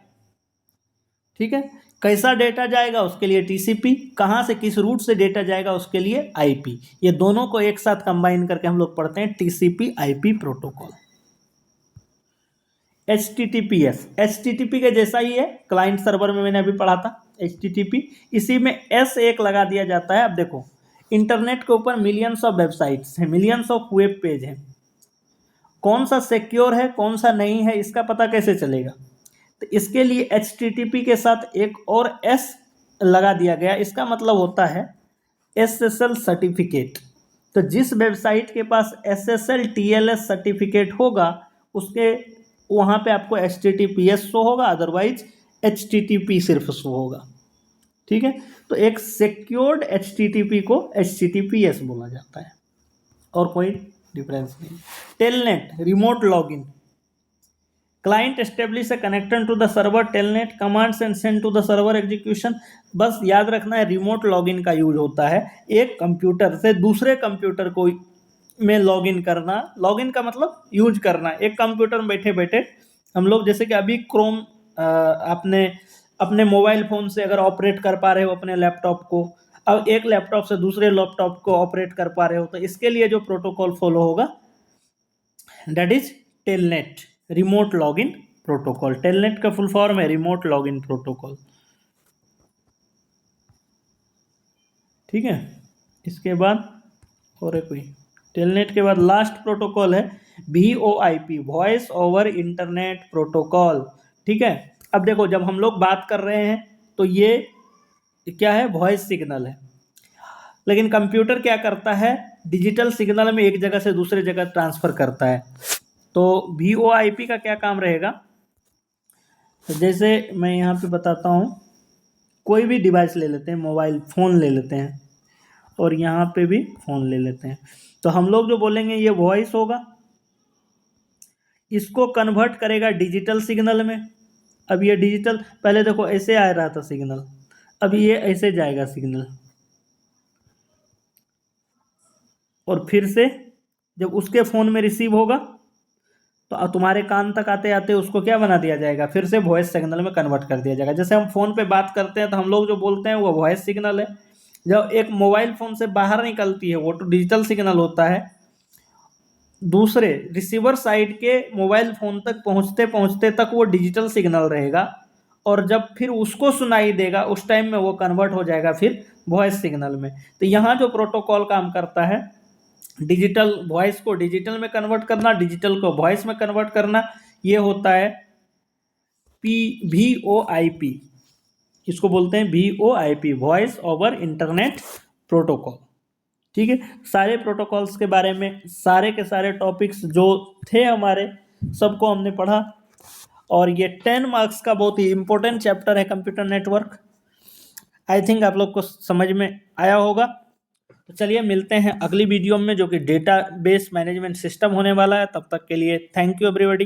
ठीक है, कैसा डेटा जाएगा उसके लिए TCP, कहाँ से किस रूट से डेटा जाएगा उसके लिए IP। ये दोनों को एक साथ कंबाइन करके हम लोग पढ़ते हैं TCP/IP प्रोटोकॉल। HTTP के जैसा ही है, क्लाइंट सर्वर में मैंने अभी पढ़ा था HTTP, इसी में S एक लगा दिया जाता है। अब देखो इंटरनेट के ऊपर मिलियंस ऑफ वेबसाइट्स हैं, मिलियंस ऑफ वेब पेज हैं, कौन सा सिक्योर है कौन सा नहीं है इसका पता कैसे चलेगा? तो इसके लिए HTTP के साथ एक और S लगा दिया गया, इसका मतलब होता है SSL सर्टिफिकेट। तो जिस वेबसाइट के पास SSL TLS सर्टिफिकेट होगा उसके वहाँ पे आपको HTTPS शो होगा, अदरवाइज HTTP सिर्फ शो होगा। ठीक है, तो एक सिक्योर्ड HTTP को HTTPS बोला जाता है, और कोई डिफरेंस नहीं। Telnet remote login, client establish a connection to the server, telnet commands and send to the server execution. बस याद रखना है रिमोट लॉगिन का यूज होता है एक कंप्यूटर से दूसरे कंप्यूटर को में लॉगिन करना। लॉगिन का मतलब यूज करना। एक कंप्यूटर में बैठे बैठे हम लोग, जैसे कि अभी क्रोम आपने अपने मोबाइल फ़ोन से अगर ऑपरेट कर पा रहे हो अपने लैपटॉप को, अब एक लैपटॉप से दूसरे लैपटॉप को ऑपरेट कर पा रहे हो, तो इसके लिए जो प्रोटोकॉल फॉलो होगा that is telnet, remote login protocol. Telnet का फुल फॉर्म है रिमोट लॉगिन प्रोटोकॉल। ठीक है, इसके बाद और है कोई? टेलनेट के बाद लास्ट प्रोटोकॉल है VoIP, voice over internet protocol. ठीक है, अब देखो जब हम लोग बात कर रहे हैं तो ये क्या है? वॉइस सिग्नल है, लेकिन कंप्यूटर क्या करता है? डिजिटल सिग्नल में एक जगह से दूसरे जगह ट्रांसफ़र करता है। तो VoIP का क्या काम रहेगा? तो जैसे मैं यहाँ पे बताता हूँ, कोई भी डिवाइस ले लेते हैं, मोबाइल फ़ोन ले लेते हैं, और यहाँ पे भी फ़ोन ले लेते हैं, तो हम लोग जो बोलेंगे ये वॉइस होगा, इसको कन्वर्ट करेगा डिजिटल सिग्नल में। अब ये डिजिटल, पहले देखो ऐसे आ रहा था सिग्नल, अब ये ऐसे जाएगा सिग्नल, और फिर से जब उसके फ़ोन में रिसीव होगा तो तुम्हारे कान तक आते आते उसको क्या बना दिया जाएगा, फिर से वॉइस सिग्नल में कन्वर्ट कर दिया जाएगा। जैसे हम फ़ोन पे बात करते हैं तो हम लोग जो बोलते हैं वो वॉइस सिग्नल है, जब एक मोबाइल फ़ोन से बाहर निकलती है वो तो डिजिटल सिग्नल होता है। दूसरे रिसीवर साइड के मोबाइल फ़ोन तक पहुंचते पहुंचते तक वो डिजिटल सिग्नल रहेगा, और जब फिर उसको सुनाई देगा उस टाइम में वो कन्वर्ट हो जाएगा फिर वॉइस सिग्नल में। तो यहाँ जो प्रोटोकॉल काम करता है, डिजिटल वॉइस को डिजिटल में कन्वर्ट करना, डिजिटल को वॉइस में कन्वर्ट करना, ये होता है VoIP। इसको बोलते हैं VoIP, voice over internet protocol. ठीक है, सारे प्रोटोकॉल्स के बारे में सारे के सारे टॉपिक्स जो थे हमारे सबको हमने पढ़ा, और ये 10 मार्क्स का बहुत ही इंपॉर्टेंट चैप्टर है कंप्यूटर नेटवर्क। आई थिंक आप लोग को समझ में आया होगा। तो चलिए मिलते हैं अगली वीडियो में जो कि डेटाबेस मैनेजमेंट सिस्टम होने वाला है। तब तक के लिए थैंक यू एवरीबॉडी।